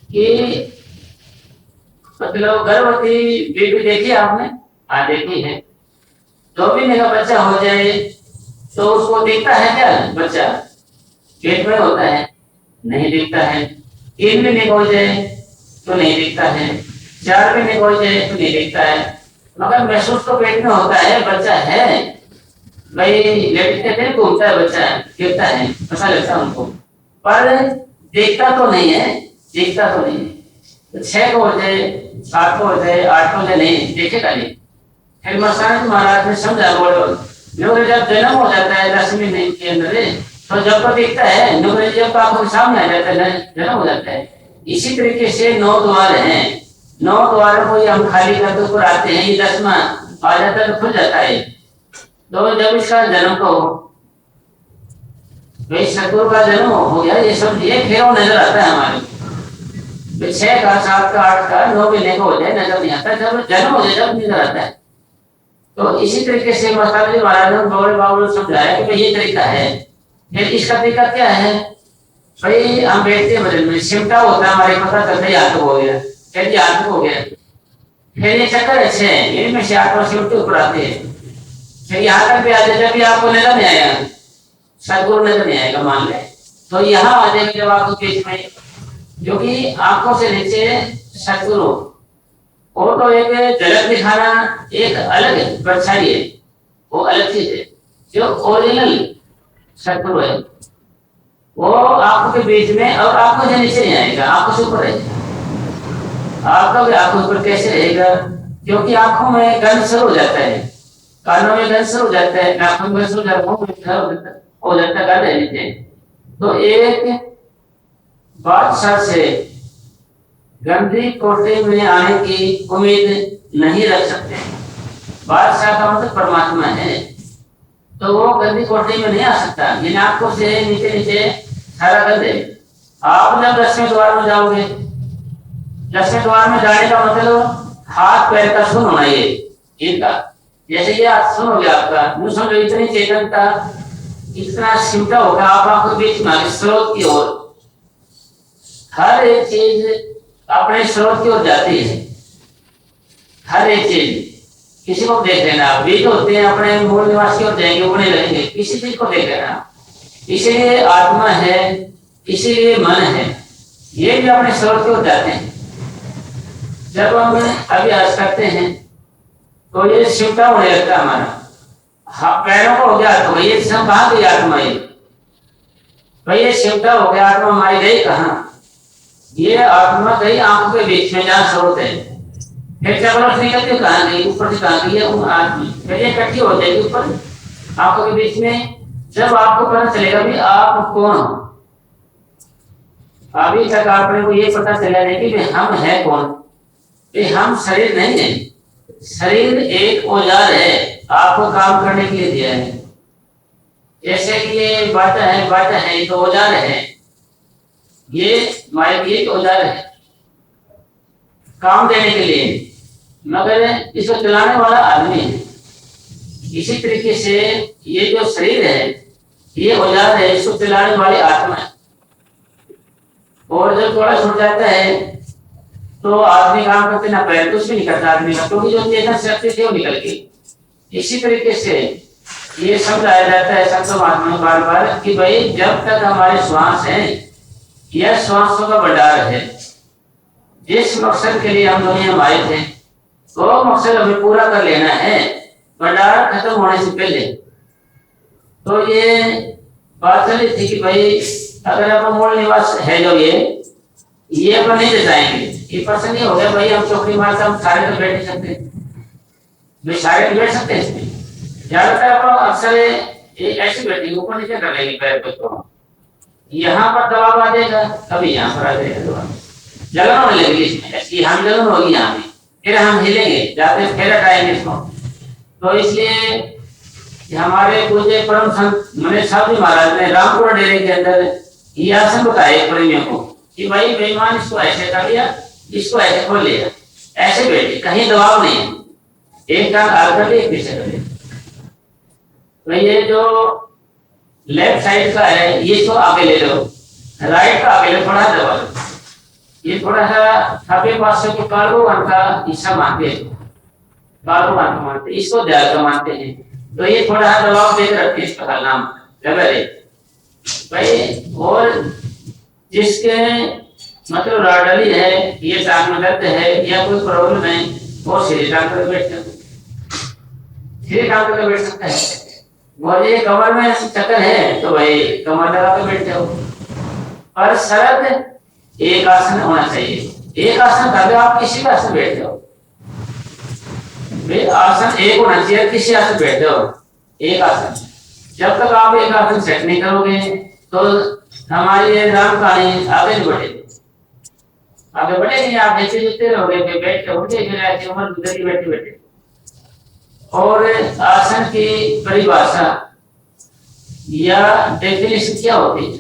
कि मतलब गर्भवती बेबी देखी आपने? हाँ देखी है। 2 महीने का बच्चा हो जाए तो उसको दिखता है क्या बच्चा पेट में होता है? नहीं दिखता है। 3 महीने का हो जाए तो नहीं दिखता है, 4 महीने का हो जाए तो नहीं दिखता है, मगर महसूस तो पेट में होता है बच्चा है। भाई लेडीज कहते हैं घूमता है बच्चा, गिरता है, पता लगता है उनको, पर देखता तो नहीं है, दिखता तो नहीं है। तो 6 को हो जाए, 7 को हो जाए, 8 को हो जाए, नहीं देखेगा नहीं। फिर मस्ताना महाराज ने समझा, बोलो नौकरी जब जन्म हो जाता है 10 महीने के अंदर तो जब तो दिखता है, नौकरी जब आंखों के सामने आ जाता है जन्म हो जाता है। इसी तरीके से 9 द्वार हैं, 9 द्वार को हम खाली करके ऊपर आते हैं, ये 10वां आ जाता है तो खुल जाता है। तो जब इसका जन्म को भाई सदगुरु का जन्म हो गया, ये समझिए फिर वो नजर आता है हमारे 6 का 7 का 8 का 9 महीने का हो जाए नजर नहीं आता, जब जन्म हो जाए जब नजर आता है। तो इसी तरीके से मस्ताना जी महाराज ने बड़े बाबू ने समझाया कि भाई ये तरीका है। फिर इसका तरीका क्या है, भाई हम बैठते हैं बदल में सिमटा होता है हमारे, पता चलता है हाथ हो गया, कहते हाथ हो गया, फिर ये चक्कर अच्छे हैं, इनमें से 8 सिमटे ऊपर आते हैं, फिर यहाँ तक भी आ जाए, जब भी आपको नजर नहीं आएगा, सदगुरु नजर नहीं आएगा मान ले, तो यहाँ आ जाएंगे जब आपको बीच में, जो कि आंखों से नीचे सदगुरु, वो तो एक झलक दिखाना एक अलग परछाई है, वो अलग चीज है। जो ओरिजिनल सदगुरु है वो आंखों के बीच में, और आंखों से नीचे नहीं आएगा, आंखों से ऊपर रहेगा। आपका भी आंखों ऊपर कैसे रहेगा, क्योंकि आंखों में गंध शुरू हो जाता है, कानों में गंध शुरू हो जाता है, नाकों में शुरू हो जाता है गंध है नीचे। तो एक बादशाह से गंदी कोठरी में आने की उम्मीद नहीं रख सकते। बादशाह का मतलब परमात्मा है, तो वो गंदी कोठरी में नहीं आ सकता, यानी आंखों से नीचे नीचे सारा गंद है। आप जब 10वें द्वार में जाओगे, 10वें द्वार में जाने का मतलब हाथ पैर का सुन होना, ये इनका जैसे ये हाथ सुन हो गया आपका, यूं समझो इतनी चेतनता, इतना सिमटा होगा आप आंखों के बीच में स्रोत की ओर, हर एक चीज अपने स्रोत की ओर जाती है, हर एक चीज। किसी को देख लेना, बीज होते हैं अपने मूल निवास की ओर जाएंगे, उड़ने लगेंगे, किसी चीज को देख लेना। इसीलिए आत्मा है, इसीलिए मन है, ये भी अपने स्रोत की ओर जाते हैं। जब हम अभ्यास करते हैं तो ये सिमटा होने लगता है हमारा, पैरों को हो गया तो ये सब कहाँ गई आत्मा, ये भाई ये सिमटा हो गया, आत्मा हमारी गई कहाँ? ये आत्मा गई आंखों के बीच में जहाँ स्रोत है, फिर चक्रों से निकलती कहाँ गई, ऊपर से कहाँ गई है वो आदमी, फिर ये इकट्ठी हो जाएगी ऊपर आंखों के बीच में। जब आपको पता चलेगा भी आप कौन हो, अभी तक आपने को ये पता चला नहीं कि हम है कौन, कि हम शरीर नहीं है। शरीर एक औजार है, आपको काम करने के लिए दिया है। जैसे कि ये बाटा है ये तो औजार है, ये माइक एक औजार है काम देने के लिए, मगर इसको चलाने वाला आदमी है। इसी तरीके से ये जो शरीर है ये औजार है, इसको चलाने वाली आत्मा है। और जब थोड़ा छूट जाता है तो आदमी काम करते ना पैर कुछ भी नहीं करता आदमी का, क्योंकि जो चेतन शक्ति थी वो निकल गई। इसी तरीके से ये समझाया जाता है संतों महात्माओं में बार बार कि भाई जब तक हमारे श्वास है, यह श्वासों का भंडार है। जिस मकसद के लिए हम दुनिया में आए थे वो मकसद हमें पूरा कर लेना है भंडार खत्म होने से पहले। तो ये बात चली थी कि भाई अगर अपन मूल निवास है जो ये अपन नहीं ले जाएंगे, ये प्रश्न नहीं हो गया भाई हम चौकड़ी मारते हम सारे तो बैठ नहीं सकते, भाई सारे तो बैठ सकते हैं इसमें। ज्यादातर अपन अक्सर ऐसे बैठेंगे ऊपर नीचे कर लेंगे पैर को, तो यहाँ पर दबाव आ जाएगा, कभी यहाँ पर आ जाएगा दबाव, जलन होने लगेगी इसमें, ऐसी हम जलन होगी यहाँ में, फिर हम हिलेंगे जाते फिर हटाएंगे इसको। तो इसलिए हमारे पूज्य परम संत मने साहब जी महाराज ने रामपुरा डेरे के अंदर ये आसन बताए प्रेमियों को कि भाई बेईमान इसको ऐसे कर लिया, इसको ऐसे खोल लिया, ऐसे बैठे, कहीं दबाव नहीं है, एक टांग आगे कर लिया, एक पीछे कर लिया। तो ये जो लेफ्ट साइड का है ये इसको आगे ले लो, राइट का आगे ले थोड़ा दबा लो, ये थोड़ा सा खबे पास से कार्बोन का हिस्सा मानते हैं, कार्बोन का मानते हैं, इसको ध्यान का मानते हैं। तो ये थोड़ा सा दबाव देकर रखते हैं, इसका नाम लेवल है भाई। और जिसके मतलब राडली है, ये टांग में दर्द है या कोई प्रॉब्लम है, वो सीधे टांग कर बैठ सकते, सीधे टांग कर बैठ सकता है। और ये कमर में चक्कर है तो भाई कमर लगा कर बैठ जाओ, पर शरत एक आसन होना चाहिए। एक आसन कर आप किसी का आसन बैठ जाओ, आसन एक होना चाहिए, किसी आसन बैठ जाओ एक आसन। जब तक आप एक आसन सेट नहीं करोगे तो हमारी राम कहानी आगे नहीं बढ़ेगी, आगे बढ़ेगी। आप ऐसे जुते रहोगे बैठ के उठे फिर ऐसे उम्र गुजरी बैठे बैठे। और आसन की परिभाषा या डेफिनेशन क्या होती है?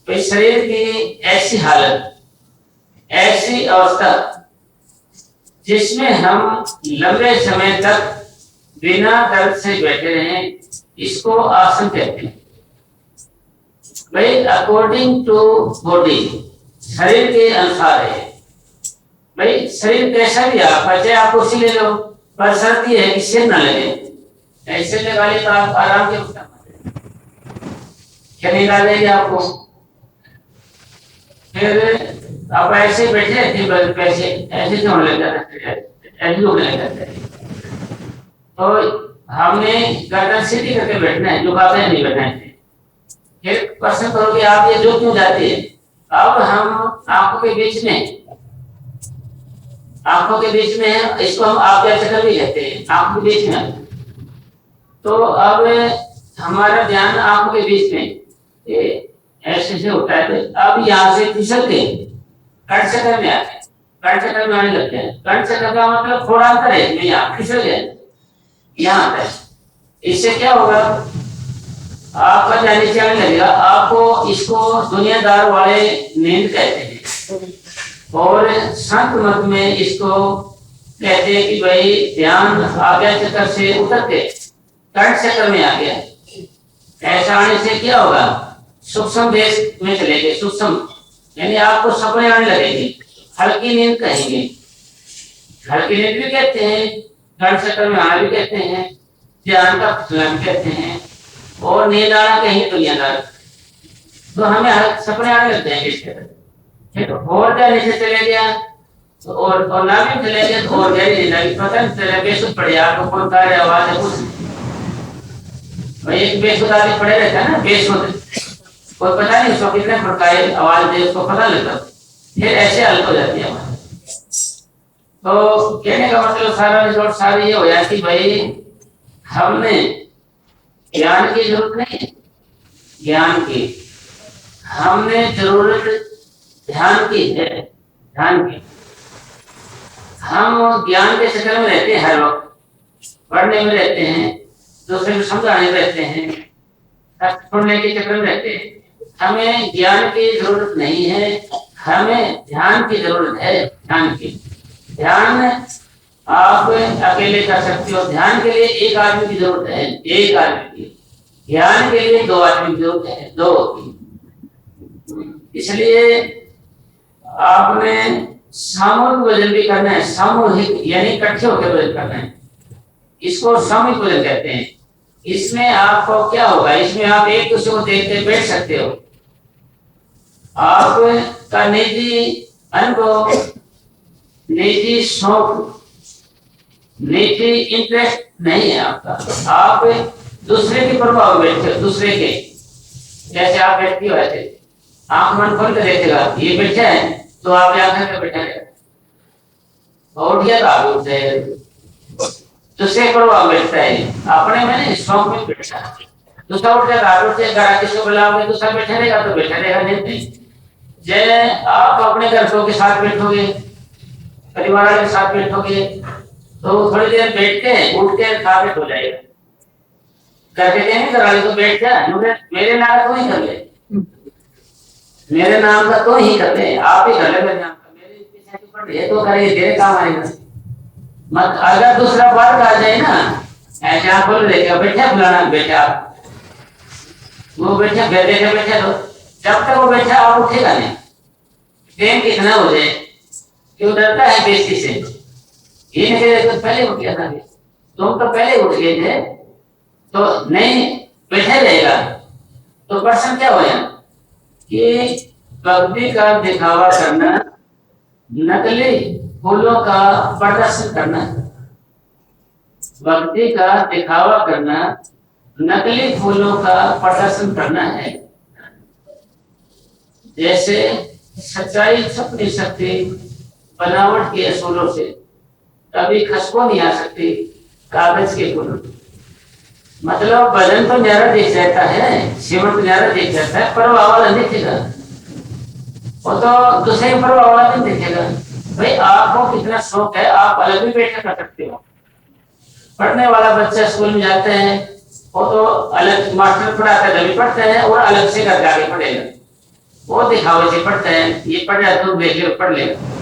तो शरीर की ऐसी हालत, ऐसी अवस्था जिसमें हम लंबे समय तक बिना दर्द से बैठे रहें, इसको आसन कहते हैं। भाई अकॉर्डिंग टू बॉडी, शरीर के अनुसार है भाई। शरीर कैसा भी आपका, चाहे आप कुर्सी ले लो, पर शर्त यह है कि सिर न लगे, ऐसे लगा ले तो आप आराम के क्या नींद आ जाएगी आपको। फिर आप ऐसे बैठे रहते पैसे ऐसे क्यों लग जाता है, ऐसे होने लग जाता है। तो हमने गर्दन सीधी करके बैठना है, झुकाते नहीं बैठना है। फिर प्रश्न करोगे आप ये जो क्यों जाती है? अब हम आंखों के बीच में, आंखों के बीच में है, इसको हम आप चक्कर भी कहते हैं, आंखों के बीच में। तो अब हमारा ध्यान आंखों के बीच में ऐसे से होता है। तो अब यहाँ से फिसल के कंठ चक्कर में आते हैं, कंठ चक्कर में आने लगते हैं। कंठ चक्कर का मतलब थोड़ा अंतर है, मैं यहाँ फिसल गया, यहाँ आता है। इससे क्या होगा, आपका ध्यान नीचे आने लगेगा। आपको इसको दुनियादार वाले नींद कहते हैं, और संत मत में इसको कहते हैं कि भाई ध्यान आज्ञा चक्कर से उतर के कंठ चक्कर में आ गया। ऐसा आने से क्या होगा, सूक्ष्म देश में चलेंगे। सूक्ष्म यानी आपको सपने आने लगेंगे, हल्की नींद कहेंगे, हल्की नींद भी कहते हैं, कंठ चक्कर में आना भी कहते हैं, ध्यान का फिसलन कहते हैं, और नींद आना कहीं दुनियादार। तो हमें सपने आने लग जाएंगे इसके अंदर। और क्या नीचे चले गया तो और ना भी चले गए तो और गहरी नींद आई, पता नहीं चला बेसुध पड़े। आपको कौन सा आवाज है कुछ भाई, एक बेसुध आदमी पड़े रहता है ना, बेसुध, कोई पता नहीं उसको कितने प्रकार आवाज दे, उसको पता लगता। फिर ऐसे हल्क हो जाती है आवाज। तो कहने का मतलब सारा रिजल्ट सारी ये हो जाए कि भाई हमने ज्ञान की जरूरत नहीं है, ज्ञान की हमने जरूरत ध्यान की है, ध्यान की। हम ज्ञान के चक्कर में रहते हैं, हर वक्त पढ़ने में रहते हैं, दूसरे को समझाने में रहते हैं, सुनने के चक्कर में रहते हैं। हमें ज्ञान की जरूरत नहीं है, हमें ध्यान की जरूरत है, ध्यान की। ध्यान आप अकेले कर सकते हो, ध्यान के लिए एक आदमी की जरूरत है, एक आदमी की। ज्ञान के लिए दो आदमी की जरूरत है, दो की। इसलिए आपने सामूहिक भोजन भी करना है, सामूहिक यानी इकट्ठे होकर भोजन करना है, इसको सामूहिक भोजन कहते हैं। इसमें आपको क्या होगा, इसमें आप एक दूसरे को देखते बैठ सकते हो, आपका निजी अनुभव, निजी शौक, निजी इंटरेस्ट नहीं है आपका। आप दूसरे के प्रभाव में बैठते हो, दूसरे के। जैसे आप बैठती हो ऐसे आंख मन खोल कर देखेगा, ये बैठा है तो आप आंख में बैठा है, और उठ गया तो आप उठ जाएगा। दूसरे प्रभाव बैठता है, अपने में नहीं, शौक में बैठता है। दूसरा उठ जाएगा, आप उठ जाएगा, किसको बुलाओगे दूसरा बैठा रहेगा तो बैठा रहेगा, नहीं। जैसे आप अपने घरों के साथ बैठोगे, परिवार के साथ बैठोगे, तो थोड़ी देर बैठ के उठ के थकावट हो जाएगा। करके कहेंगे घर वाले तो बैठ जा, मेरे नाम तो ही कर ले, मेरे नाम का तो ही कर ले, आप ही कर ले, मेरे नाम का, मेरे पीछे तो पड़ रही तो करिए, तेरे काम आएगा मत। अगर दूसरा बार आ जाए ना, ऐसे आप बोल रहे बैठा बुलाना, बैठा वो बैठा बैठे बैठे, तो जब तक वो बैठा आप उठेगा नहीं। प्रेम कितना हो जाए, क्यों डरता है बेइज्जती से, ये नहीं कहे तो पहले उठ गया था, तुम तो पहले उठ गए थे, तो नहीं बैठे रहेगा। तो प्रश्न क्या होया कि भक्ति का दिखावा करना, नकली फूलों का प्रदर्शन करना, भक्ति का दिखावा करना, नकली फूलों का प्रदर्शन करना है। जैसे सच्चाई छुप नहीं सकती बनावट के असूलों से, कभी खसको नहीं आ सकती कागज के फूलों। मतलब बदन तो न्यारा देख रहता है, सीमंत न्यारा देख रहता है, प्रभाव वाला दिखेगा, वो तो दूसरे प्रभाव वाला नहीं दिखेगा। भाई आपको कितना शौक है, आप अलग भी बैठ कर सकते हो। पढ़ने वाला बच्चा स्कूल में जाते हैं, वो तो अलग मास्टर पढ़ाता है तभी पढ़ते हैं, और अलग से घर जाके पढ़ेगा, वो दिखावे से पढ़ते हैं, ये पढ़ जाए तो देख ले पढ़ लेगा।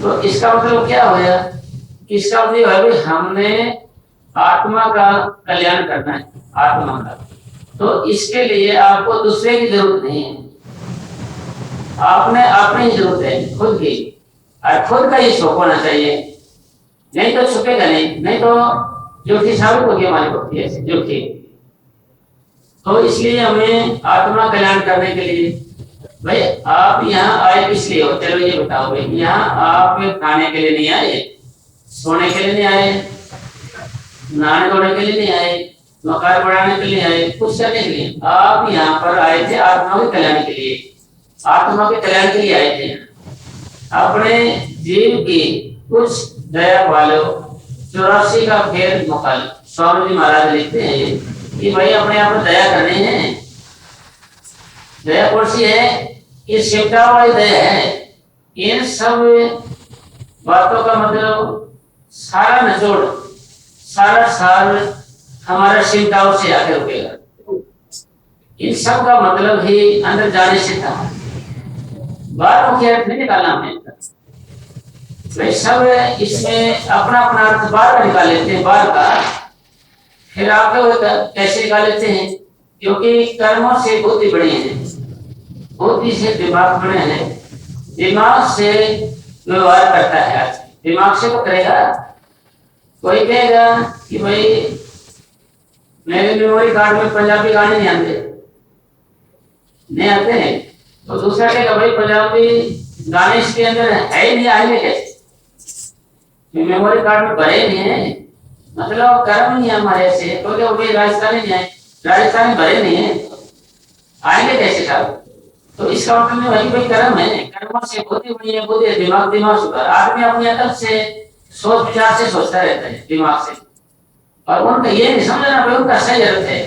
तो इसका मतलब क्या होया, इसका मतलब है हमने आत्मा का कल्याण करना है, आत्मा का। तो इसके लिए आपको दूसरे की जरूरत नहीं है, आपने अपनी जरूरत है खुद की, और खुद का ही शौक होना चाहिए, नहीं तो छुपेगा नहीं, नहीं तो झूठी साबित होगी हमारी भक्ति ऐसे झूठी। तो इसलिए हमें आत्मा कल्याण करने के लिए, भाई आप यहाँ आए किस लिए हो, चलो ये बताओ भाई, यहाँ आप खाने के लिए नहीं आए, सोने के लिए नहीं आए, नहाने धोने के लिए नहीं आए, मकान बढ़ाने के लिए आए, कुछ करने के लिए आप यहाँ पर आए थे, आत्मा के कल्याण के लिए, आत्मा के कल्याण के लिए आए थे। अपने जीव की कुछ दया पालो, 84 का फेर मुकाल। स्वामी जी महाराज लिखते हैं कि भाई अपने आप दया करने हैं। दया कौन सी है, ये शिवता वाली दया है। इन सब बातों का मतलब सारा निचोड़, सारा सार हमारा चिंताओं से आगे रुकेगा। इन सब का मतलब ही अंदर जाने से था, बाहर मुख्य अर्थ नहीं निकालना हमें। वे सब इसमें अपना अपना अर्थ बाहर का निकाल लेते हैं, बाहर का, फिर आप कैसे निकाल लेते हैं, क्योंकि कर्मों से बुद्धि बड़ी है, बुद्धि से दिमाग बड़े हैं, दिमाग से व्यवहार करता है। आज दिमाग से तो करेगा, कोई कहेगा कि भाई मेरे मेमोरी कार्ड में पंजाबी गाने नहीं आते, नहीं आते हैं, तो दूसरा कहेगा भाई पंजाबी गाने इसके अंदर है ही नहीं, आएंगे कैसे, मेमोरी कार्ड में भरे नहीं है, मतलब कर्म नहीं है हमारे से। तो क्या भाई राजस्थानी नहीं आए, राजस्थानी भरे नहीं है, आएंगे कैसे साहब। तो इसका मतलब वही भाई कर्म है, कर्म से बुद्धि बनी है, बुद्धि दिमाग, दिमाग से आदमी अपनी अकल से सोच विचार से सोचता रहता है दिमाग से, और उनका ये नहीं समझना भाई उनका सही अर्थ है।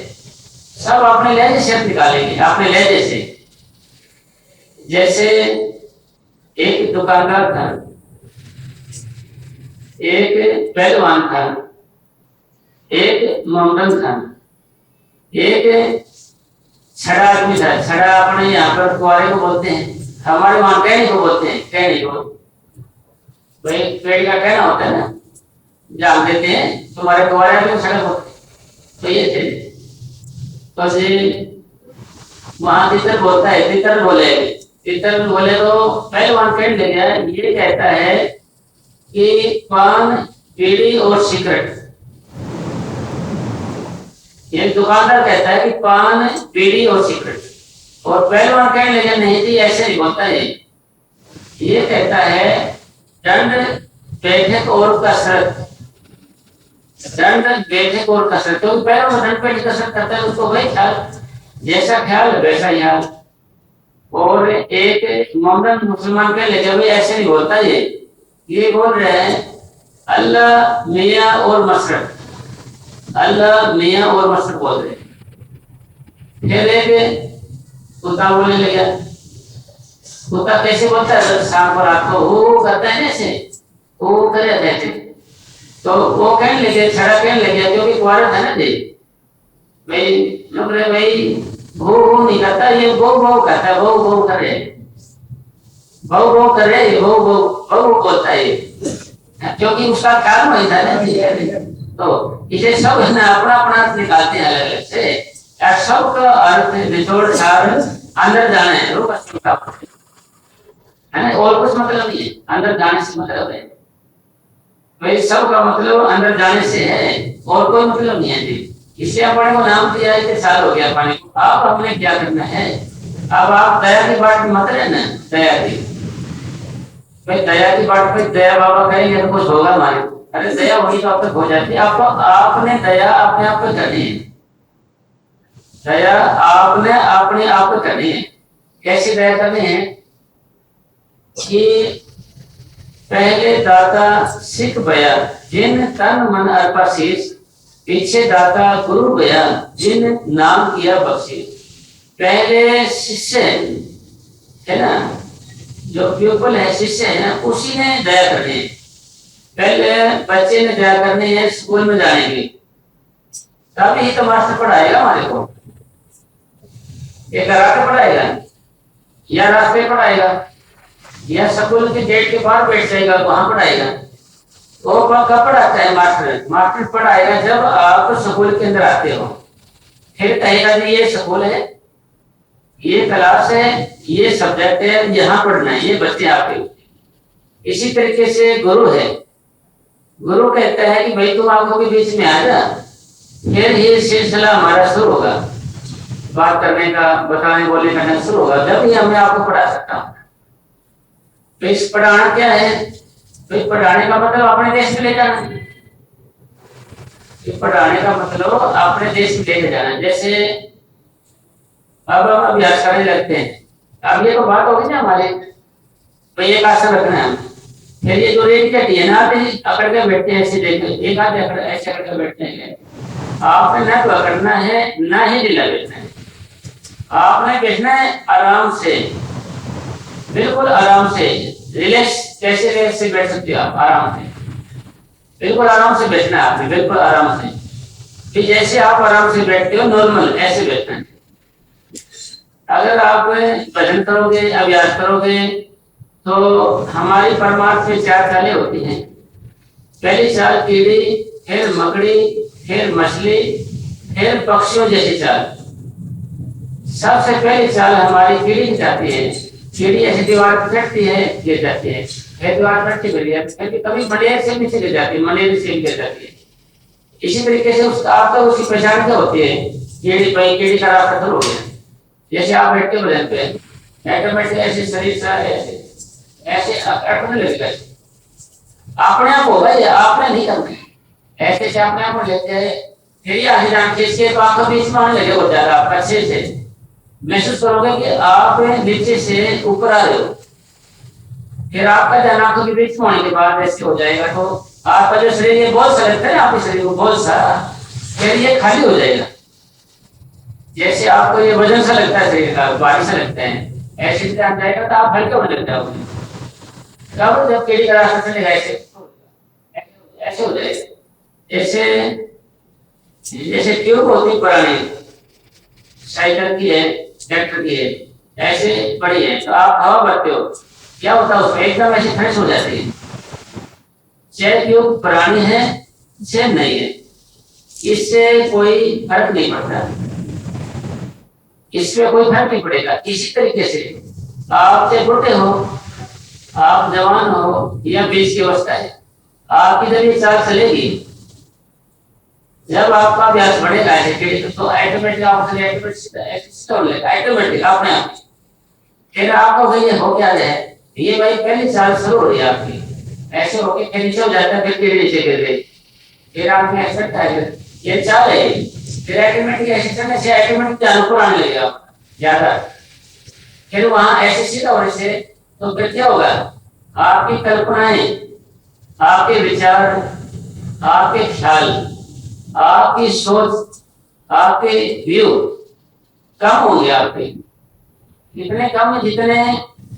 सब अपने लहजे से निकालेंगे, अपने लहजे से। जैसे एक दुकानदार था, एक पहलवान था, एक मोमडन था, एक छड़ा आदमी था। छड़ा अपने यहाँ पर कुआरे को बोलते हैं, हमारे वहां कहने को बोलते हैं, कहने को भाई पेड़ का कहना होता है ना, जान देते हैं तुम्हारे कुआरे को छड़ा बोलते हैं। तो ये थे, तो वहां तितर बोलता है, तितर बोले तो पहलवान कहने लगा, ये कहता है कि पान, बीड़ी और सिगरेट। एक दुकानदार कहता है कि पान, बीड़ी और सिगरेट, और पहलवान कहने लगे नहीं जी ऐसे नहीं बोलता है, ये कहता है दंड, बैठक और कसरत। दंड, बैठक और कसरत, क्योंकि पहलवान दंड बैठक कसरत करता है, उसको वही ख्याल, जैसा ख्याल वैसा ही हाल। और एक मोमडन मुसलमान कहने लगे भाई ऐसे नहीं बोलता ये बोल रहे हैं अल्लाह, मियाँ और मसरत, अल्लाह, मियाँ और मसरत बोल रहे। फिर एक कुत्ता बोलने लगा, कुत्ता कैसे बोलता है, शाम को रात को वो करता है ना ऐसे, वो करे रहते। तो वो कहने लगे, छड़ा कहने लगे, क्योंकि कुआरा था ना जी भाई, लोग रहे भाई भो नहीं करता, ये भो करता है, भो करे, भो करे, भो बोलता है, क्योंकि उसका काम वही था ना। तो इसे सब है ना अपना अपना अर्थ निकालते हैं अलग अलग से, सबका अर्थ निचोड़ सार अंदर जाना है, है ना, और कुछ मतलब नहीं है, अंदर जाने से मतलब है भाई, सबका मतलब अंदर जाने से है, और कोई मतलब नहीं है जी। इसलिए अपने को नाम दिया है कि साल हो गया पानी को। अब हमने क्या करना है, अब आप दया की बात मत रहना, दया की भाई, दया की बात पे दया बाबा करेंगे तो कुछ होगा हमारे, अरे दया वही तो आप तक हो जाती है। आपको आपने दया अपने आप पे करनी है, दया आपने अपने आप पे करनी है। कैसी दया करनी है कि पहले दाता सिख बया, जिन तन मन अर्पा शीश, पीछे दाता गुरु गया, जिन नाम किया बख्शीश। पहले शिष्य है ना, जो प्यूपल है, शिष्य है ना, उसी ने दया करनी है। पहले बच्चे ने दया करनी है, स्कूल में जाएंगे तभी तो मास्टर पढ़ाएगा हमारे को, ये कराटे पढ़ाएगा या रास्ते पढ़ाएगा या स्कूल के गेट के बाहर बैठ जाएगा वहां पढ़ाएगा। वो कब पढ़ाता है मास्टर, मास्टर पढ़ाएगा जब आप स्कूल के अंदर आते हो, फिर कहेगा जी ये स्कूल है, ये क्लास है, ये सब्जेक्ट है, यहाँ पढ़ना है, ये बच्चे आपके। इसी तरीके से गुरु है, गुरु कहता है कि भाई तुम आंखों के बीच में आ जा, फिर ये सिलसिला हमारा शुरू होगा, बात करने का, बताने बोलने का शुरू होगा, जब ही मैं आपको पढ़ा सकता हूँ। तो इस पढ़ाना क्या है, तो पढ़ाने का मतलब अपने देश में ले जाना, पढ़ाने का मतलब अपने देश में लेके जाना। जैसे अब हम अभ्यास करने लगते हैं, अब ये तो बात होगी ना हमारे, तो एक आसन रखना है, फिर ये जो रेत कटी है ना, अकड़ के बैठते हैं ऐसे, देखो एक हाथ ऐसे अकड़ के बैठते हैं। आपने न तो अकड़ना है ना ही ढीला बैठना है, आपने बैठना है आराम से, बिल्कुल आराम से, रिलैक्स, कैसे रिलैक्स से बैठ सकते हो आप, आराम से, बिल्कुल आराम से बैठना है आपने, बिल्कुल आराम से। फिर जैसे आप आराम से बैठते हो नॉर्मल ऐसे बैठना है। अगर आप भजन करोगे, अभ्यास करोगे, तो हमारी परमार्थ में 4 चालें होती हैं। पहली चाल कीड़ी, फिर मकड़ी, फिर मछली, फिर पक्षियों जैसी चाल। सबसे पहली चाल हमारी कीड़ी की जाती है, कीड़ी ऐसी दीवार पर चढ़ती है, गिर जाती है, फिर दीवार पर गिर जाती है, कभी मलेर से नीचे गिर जाती है, मलेर से गिर जाती है। इसी तरीके से आपका उसकी पहचान क्या होती है, कीड़ी का रास्ता शुरू हो गया। जैसे आप बैठ के भजन पे ऑटोमेटिक ऐसे शरीर सा ऐसे अटकने लगेगा, अपने आप होगा, ये आपने नहीं करना है, ऐसे से अपने आप लेते हैं। फिर ये आगे जान के इसके आंखों बीच में आने लगे हो जाएगा आपका अच्छे से, महसूस करोगे कि आप नीचे से ऊपर आ रहे हो। फिर आपका ध्यान आंखों के बीच में होने के बाद ऐसे हो जाएगा, तो आपका जो शरीर ये बहुत सा लगता है, आपके शरीर को बहुत सा, फिर ये खाली हो जाएगा। जैसे आपको ये वजन सा लगता है शरीर का, भारी सा लगता है, ऐसे ध्यान जाएगा तो आप हल्के होने लगते हो। तब जब केड़ी का रास्ता चलेगा ऐसे हो जाएगा। जैसे ट्यूब होती पुरानी साइकिल की है, ट्रैक्टर की है, ऐसे बड़ी है, तो आप हवा भरते हो, क्या होता है उसमें एकदम ऐसे फ्रेश हो जाती है। चाहे ट्यूब पुरानी है चाहे नहीं है, इससे कोई फर्क नहीं पड़ता, इसमें कोई फर्क नहीं पड़ेगा। इसी तरीके से आप चाहे बुढ़े हो, आप जवान हो या बीच की अवस्था है, आपकी जब ये चाल चलेगी, जब आपका अभ्यास बढ़ेगा ऐसे तो ऑटोमेटिक ऑटोमेटिक अपने आप। फिर आपको ये हो क्या है, ये भाई पहली चाल शुरू हो रही है आपकी, ऐसे होके फिर नीचे हो जाता है, फिर गिर नीचे गिर गई, फिर आपने एक्सेप्ट है ये चाल है, फिर ऑटोमेटिक ऐसे चलने से ऑटोमेटिक ध्यान ऊपर आने लगेगा ज्यादा। फिर वहां ऐसे सीधा होने से तो फिर क्या होगा, आपकी कल्पनाएं, आपके विचार, आपके ख्याल, आपकी सोच, आपके व्यू कम होंगे आपके। इतने कम जितने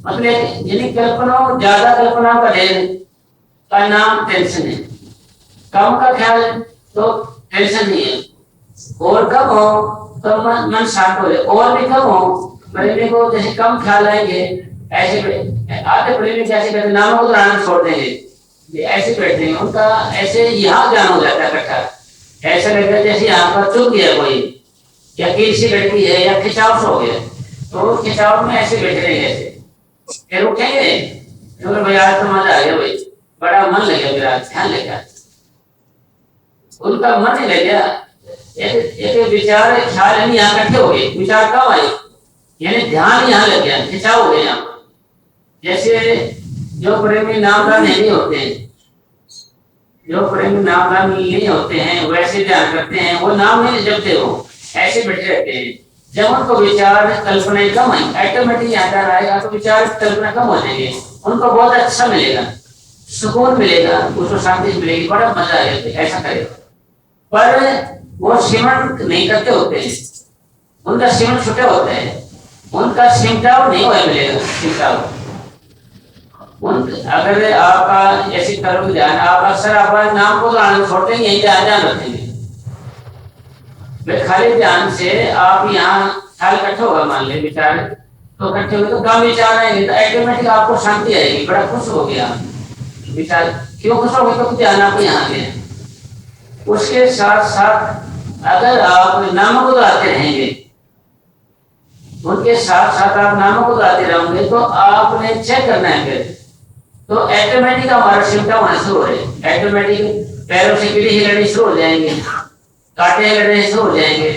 मतलब जिन कल्पनाओं, ज्यादा कल्पनाओं का ढेर का नाम टेंशन है, कम का ख्याल तो टेंशन नहीं है, और कम हो तो मन शांत हो जाए, और भी कम हो प्रेमी को जैसे कम ख्याल आएंगे, ऐसे आधे प्रेमी जैसे कहते नामों को तो छोड़ देंगे, ऐसे बैठते हैं, उनका ऐसे यहाँ ध्यान हो जाता है इकट्ठा, ऐसा लगता है जैसे यहाँ पर चुप गया कोई, या कील सी बैठी है, या खिंचाव हो गया, तो खिंचाव में ऐसे बैठ रहेंगे, ऐसे फिर उठेंगे तो भाई आज तो मजा आ गया, भाई बड़ा मन लग गया, मेरा ध्यान लग गया, उनका मन नहीं लग गया, एक विचार ख्याल यहाँ इकट्ठे हो गए, विचार कब आए, यानी ध्यान यहाँ लग गया, खिंचाव हो गया यहाँ। जैसे जो प्रेमी नामदान नहीं होते हैं, जो प्रेमी नामदान नहीं होते हैं, वैसे ध्यान करते हैं, वो नाम नहीं जपते हो, ऐसे बैठे रहते हैं। जब उनको विचार कल्पनाएं कम आई, ऑटोमेटिक याद आएगा, तो विचार कल्पना कम हो जाएंगे, उनको बहुत अच्छा मिलेगा, सुकून मिलेगा, उसको शांति मिलेगी, बड़ा मजा आएगा, ऐसा करेगा। पर वो सिमरण नहीं करते होते हैं, उनका सिमरण छुटे होते हैं, उनका सिमटाव नहीं हुआ मिलेगा, सिमटाव। अगर आपका ऐसी करोगे ध्यान, आप अक्सर आपका नाम को तो आनंद छोड़ते हैं, यही ध्यान रखेंगे, खाली ध्यान से आप यहाँ ख्याल इकट्ठा होगा, मान ले विचार तो इकट्ठे हुए तो कम विचार आएंगे, तो ऑटोमेटिक आपको शांति आएगी, बड़ा खुश हो गया विचार। क्यों खुश हो गए, क्योंकि ध्यान आपको यहाँ गया। उसके साथ साथ अगर आप नामों को दोहराते रहेंगे, उनके साथ साथ आप नामों को दोहराते रहोगे, तो आपने चेक करना है फिर, तो ऑटोमेटिक हमारा सिमटा होना शुरू हो जाए, ऑटोमेटिक पैरों से कीड़े ही लड़ने शुरू हो जाएंगे, कांटे लगने शुरू हो जाएंगे,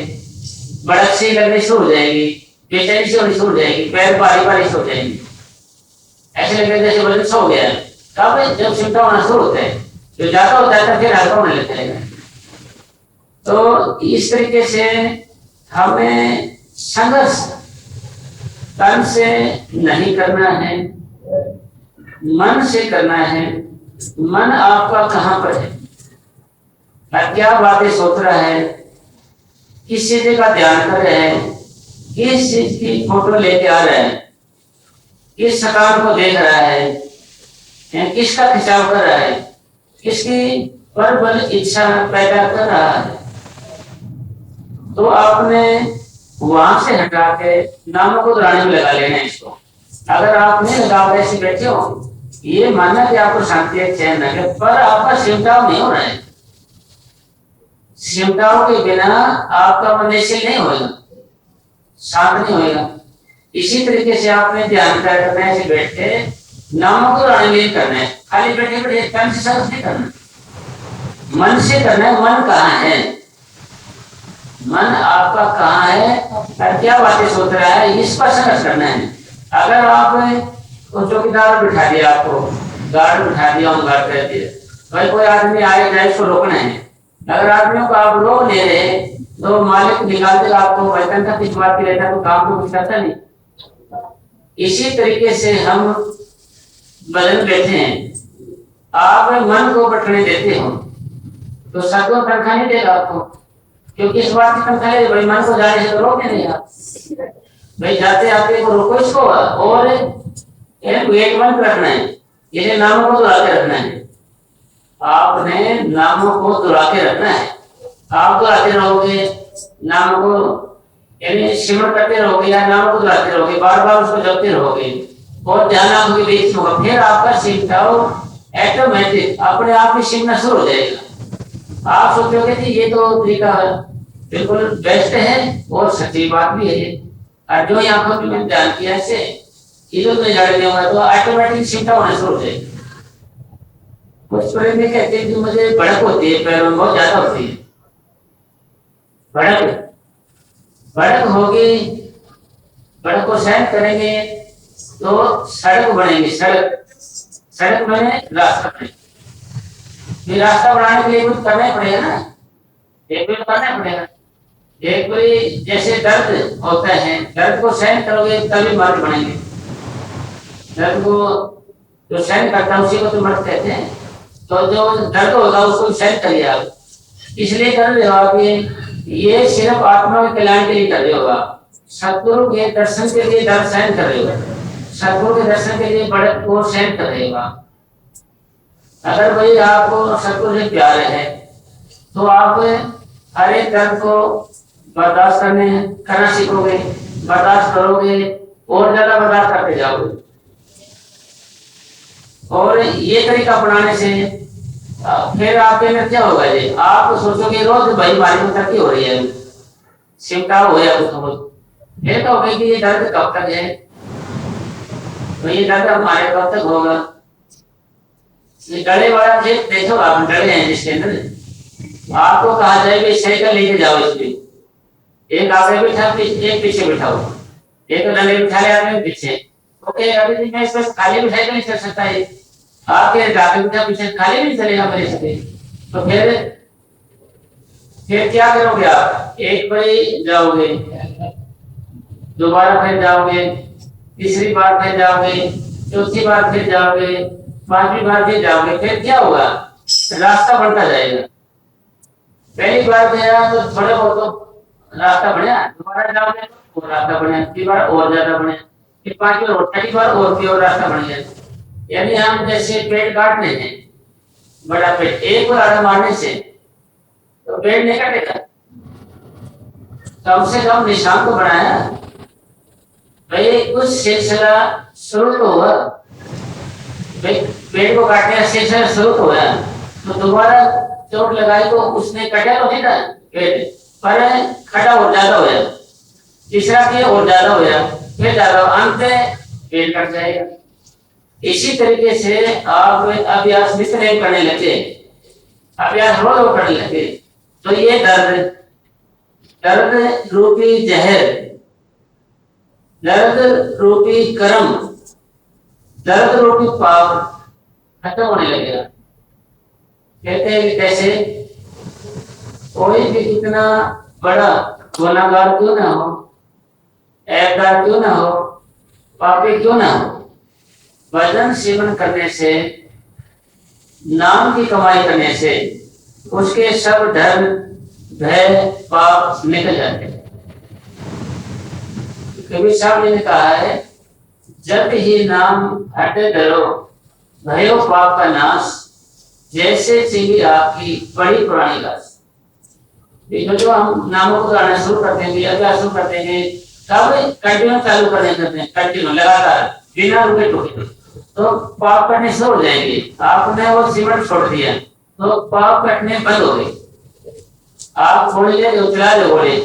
बड़क से लगने शुरू हो जाएंगी, बेचैनी से होनी शुरू हो जाएगी, पैर भारी भारी हो जाएंगे, ऐसे लगेगा जैसे वजन सो गया। कब, जब सिमटा होना शुरू होता है, जो ज्यादा होता है तो फिर हल्का होने लगता है। तो इस तरीके से हमें संघर्ष तन से नहीं करना है, मन से करना है। मन आपका कहाँ पर है, क्या बातें सोच रहा है, किस चीज का ध्यान कर रहे हैं, किस चीज की फोटो लेके आ रहा है, किस सकाम को देख रहा है, किसका खिंचाव कर रहा है, किसकी प्रबल इच्छा पैदा कर रहा है। तो आपने वहां से हटा के नामों को दोहराने में लगा लेना है इसको। अगर आप नहीं लगा ऐसे बैठे हो, ये मानना कि आपको शांति है, चैन है, पर आपका सिमटाव नहीं हो रहा है। सिमटाव के बिना आपका मन निश्चल नहीं होगा, शांत नहीं होगा। इसी तरीके से आपने ध्यान करना है, बैठ के नामों को दोहराने करना है, खाली बैठे बैठे तन से सर्व नहीं करना, मन से करना है। मन कहाँ है, मन आपका कहाँ है और क्या बातें सोच रहा है, इस पर संघर्ष करना है। अगर आप चौकीदार बिठा दिया, आपको गार्ड बिठा दिया, हम गार्ड कर दिया, भाई कोई आदमी आए जाए उसको रोकना है, अगर आदमियों को आप रोक ले रहे तो मालिक निकालते आपको वेतन का कुछ बात रहता तो काम तो कुछ करता नहीं। इसी तरीके से हम बदन बैठे हैं, आप मन को बटने देते हो तो सदगुरु तनख्वाह नहीं देगा आपको, क्योंकि इस बात की तनख्वाह है भाई मन को जाने से तो रोकने नहीं आप भाई जाते आते को रोको इसको और वेट बंद रखना है, ये नामों को दुहरा के रखना है। आपने नामों को दुहरा के रखना है, आप दुहराते रहोगे नामों को, यानी सिमरण करते रहोगे या नामों को दुहराते रहोगे, बार बार उसको जपते रहोगे और ध्यान आपके बीच में होगा, फिर आपका सिमटाओ ऑटोमेटिक अपने आप ही सिमटना शुरू हो जाएगा। आप सोचोगे कि ये तो तरीका बिल्कुल बेस्ट है और सच्ची बात भी है, और जो यहाँ पर मैंने ध्यान किया ऐसे इधर में जाने नहीं होगा तो ऑटोमेटिक सिमटा होना शुरू हो जाएगा। कुछ प्रेमी कहते हैं कि मुझे भड़क होती है, पैरों में बहुत ज्यादा होती है, भड़क होगी, भड़क को सहन करेंगे तो सड़क बनेगी, सड़क बने रास्ता बने, फिर रास्ता बनाने के लिए कुछ करना ही पड़ेगा ना, एक भी करना पड़ेगा। एक कोई जैसे दर्द होता है, दर्द को सहन करोगे तभी मर्द बनेंगे, दर्द को जो सहन करता है उसी को तो मर्द कहते हैं, तो जो दर्द होगा उसको सहन करिए आप, इसलिए कर रहे हो आप ये सिर्फ आत्मा के कल्याण के लिए कर रहे होगा, सतगुरु के दर्शन के लिए दर्द सहन कर रहे हो, सतगुरु के दर्शन के लिए बढ़त को सहन कर रहे होगा। अगर भाई आपको सतगुरु से प्यार है तो आप हर एक दर्द को बर्दाश्त करना सीखोगे, बर्दाश्त करोगे और ज्यादा बर्दाश्त करते जाओगे, और ये तरीका अपनाने से फिर आपके अंदर क्या होगा जी, आप सोचोगे रोज भाई हमारी में तरक्की हो रही है, सिमटाव हो या कुछ फिर तो होगा कि ये दर्द कब तक है, तो ये दर्द हमारे कब तक होगा। डरे वाला देखो आप डरे हैं जिसके अंदर आपको कहा जाए कि साइकिल लेके जाओ, इसमें एक आगे बैठा एक पीछे बैठाओ, एक डंडे बिठा ले आगे पीछे, ओके अभी मैं इस पर खाली भी साइकिल नहीं चल सकता है, आपके आगे बिठा पीछे खाली नहीं चलेगा मेरे से, तो फिर क्या करोगे आप, एक बार जाओगे, दोबारा फिर जाओगे, तीसरी बार फिर जाओगे, चौथी बार फिर जाओगे, पांचवी बार फिर जाओगे, फिर क्या होगा, रास्ता बढ़ता जाएगा। पहली बार गया तो थोड़ा बहुत तो रास्ता बढ़िया, दोबारा जाओगे तो रास्ता बढ़िया, तीसरी बार और ज्यादा बढ़िया, फिर पांचवी और छठी बार और भी और रास्ता बढ़िया। यानी हम जैसे पेड़ काट रहे हैं, बड़ा पेड़ एक बार आड़ा मारने से तो पेड़ नहीं कटेगा, कम से कम निशान तो बनाया भाई, कुछ सिलसिला शुरू तो हुआ, पेड़ को काटने का सिलसिला शुरू तो हुआ, तो दोबारा चोट लगाई तो उसने कटा तो नहीं था पेड़, पर खड़ा और ज्यादा हो जाए, तीसरा किया और ज्यादा हो जाए, फिर ज्यादा अंत पेड़ कट जाएगा। इसी तरीके से आप अभ्यास नित्य करने लगे, अभ्यास रोज करने लगे, तो ये दर्द रूपी जहर, दर्द रूपी कर्म, दर्द रूपी पाप खत्म होने लगेगा। कहते हैं कि कैसे, कोई भी कितना बड़ा गुनाहगार क्यों ना हो, ऐबदार क्यों ना हो, पापी क्यों ना हो, भजन सेवन करने से, नाम की कमाई करने से उसके सब डर भय पाप निकल जाते हैं। कबीर साहब ने कहा है, जब ही नाम हटे डरो भयो पाप का नाश, जैसे चिंगी आपकी बड़ी पुरानी घास। जो हम नामों को गाना शुरू करते हैं, अभ्यास शुरू करते हैं, तब कंटिन्यू चालू करते हैं, कंटिन्यू लगातार बिना रुके टोके, तो पाप करने शुरू हो जाएंगे। आपने वो सिमरन छोड़ दिया तो पाप कटने बंद हो गए। आप थोड़ी देर चला रहे बोले,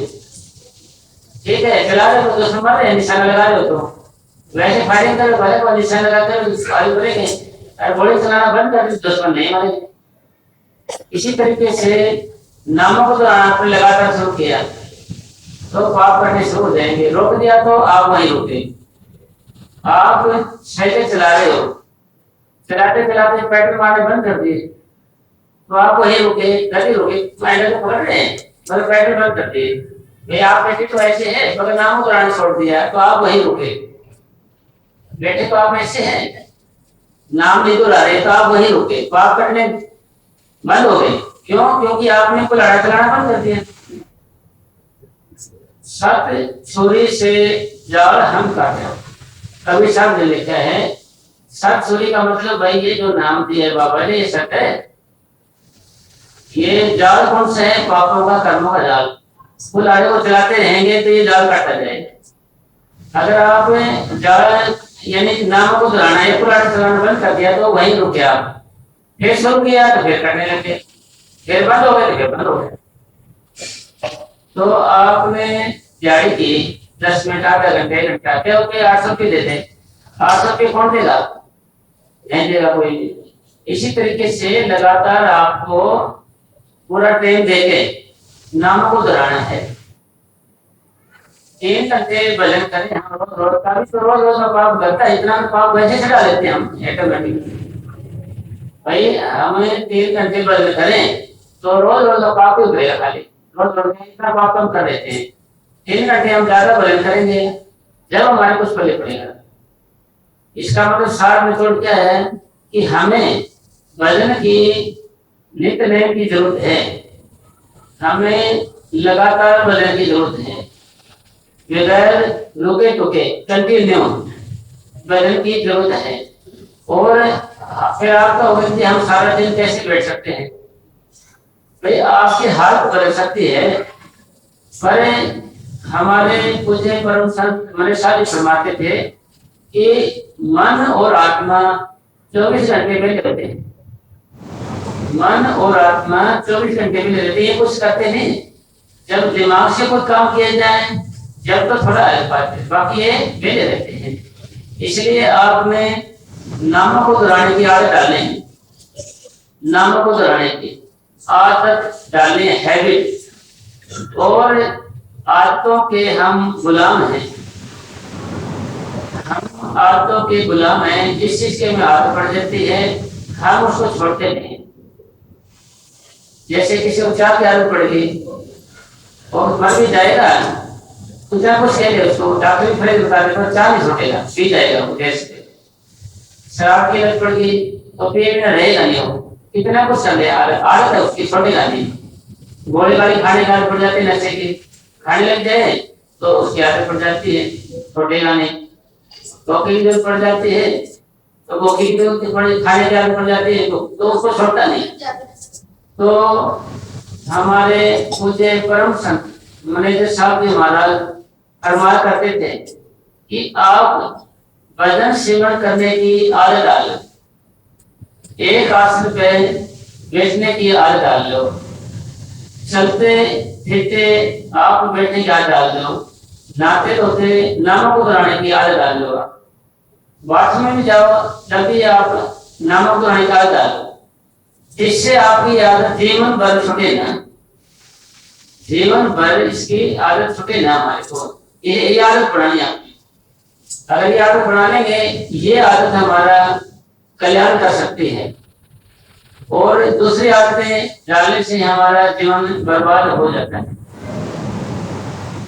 ठीक है चला रहे तो दुश्मन मर रहे, निशाना लगा रहे हो तो वैसे फायरिंग करो, भले को निशाना लगाकर आगे बढ़ेंगे, और गोली चलाना बंद कर दुश्मन नहीं मारेंगे। इसी तरीके से नामों को तो आपने लगातार शुरू किया तो पाप करने शुरू हो जाएंगे, रोक दिया तो आप वहीं रुके। आप साइकिल चला रहे हो, चलाते चलाते पेट्रोल मारने बंद कर दिए तो आप वहीं रुके, गति रुके, पैडल को पकड़ रहे हैं, मतलब पेट्रोल बंद कर दिए, भाई आप बेटे तो ऐसे हैं, मगर नाम कुरान छोड़ दिया तो आप वहीं रुके। बेटे तो आप ऐसे हैं, नाम नहीं बुला रहे तो आप वहीं रुके, पाप करने बंद हो गए। क्यों? क्योंकि आपने कुल्हाड़ा चलाना बंद कर दिया। सत छुरी से जाल हम काटे, कभी शब्द लिखा है सत छुरी का मतलब भाई ये जो नाम दिया है बाबा ने, ये सत है। ये जाल कौन सा है? पापों का, कर्मों का जाल। कुल्हाड़े को चलाते रहेंगे तो ये जाल काटा जाएगा। अगर आप जाल यानी नाम को चलाना है, कुल्हाड़ा चलाना बंद कर दिया तो वहीं रुके आप, फिर शुरू किया तो फिर करने लगे, फिर बंद हो गए तो फिर बंद हो गए। तो आपने दिहाड़ी की 10 मिनट, आधा घंटे, घंटा, क्या होते 800 रुपये देते, 800 रुपये कौन देगा? नहीं देगा कोई। इसी तरीके से लगातार आपको पूरा टाइम देके नाम को दोहराना है। 3 घंटे भजन करें हम रोज का भी, तो रोज रोज पाप करता है, इतना पाप वैसे चढ़ा लेते हैं हम ऑटोमेटिक। भाई हमें 3 घंटे भजन करें तो रोज रोज पाप ही उतरेगा, खाली रोज रोज इतना पाप कम कर देते हैं। 3 घंटे हम ज्यादा भजन करेंगे जब हमारे कुछ फल पड़ेगा। इसका मतलब सार निचोड़ क्या है कि हमें भजन की नित्य नेम की जरूरत है, हमें लगातार भजन की जरूरत है, बगैर रुके टुके कंटिन्यू भजन की जरूरत है। और फिर आपका होगा कि हम सारा दिन कैसे बैठ सकते हैं? भाई आपकी हालत बदल सकती है, पर हमारे पूज्य परम संत मनीषा जी फरमाते थे कि मन और आत्मा 24 घंटे में रहते हैं। मन और आत्मा 24 घंटे में रहते हैं, कुछ करते नहीं। जब दिमाग से कोई काम किया जाए जब तो थोड़ा है, बाकी ये मेले रहते हैं। इसलिए आपने नामों को दोहराने की आदत डालें, नामों को दोहराने की आदत डालें, हैबिट। और आदतों के हम गुलाम हैं, हम आदतों के गुलाम हैं। जिस चीज के में आदत पड़ जाती है हम उसको छोड़ते नहीं। जैसे किसी को चाय की आदत पड़ गई और मर भी जाएगा तो क्या कुछ कह दे उसको, डॉक्टर भी खड़े बता देगा चाय नहीं छोड़ेगा, पी जाएगा वो गैस पे। शराब की आदत पड़ गई तो पेट में रहेगा नहीं, वो कितना कुछ चल रहा है, आदत है उसकी, छोड़ेगा नहीं। गोली गाली खाने की आदत पड़ जाती है, नशे की खाने लग जाए तो उसकी आदत पड़ जाती है, छोड़ेगा नहीं। कॉफी की जरूरत पड़ जाती है तो कॉफी की खाने की आदत पड़ जाती है तो उसको छोड़ता नहीं। तो हमारे पूज्य परम संत मैनेजर साहब जी महाराज फरमाया करते थे कि आप भजन सेवन करने की आदत डालो, एक आसन पे बैठने की आदत डाल लो, चलते फिरते आप बैठने की आदत डाल लो, नहाते धोते नामों को दोहराने की आदत डाल लो, बाथरूम में भी जाओ जब भी आप नामों को दोहराने की आदत डालो। इससे आपकी आदत जीवन भर छूटे ना, जीवन भर इसकी आदत छूटे ना हमारे को। ये आदत बनानी आपकी, अगर ये आदत बना लेंगे ये आदत हमारा कल्याण कर सकती है। और दूसरी आदतें डालने से हमारा जीवन बर्बाद हो जाता है।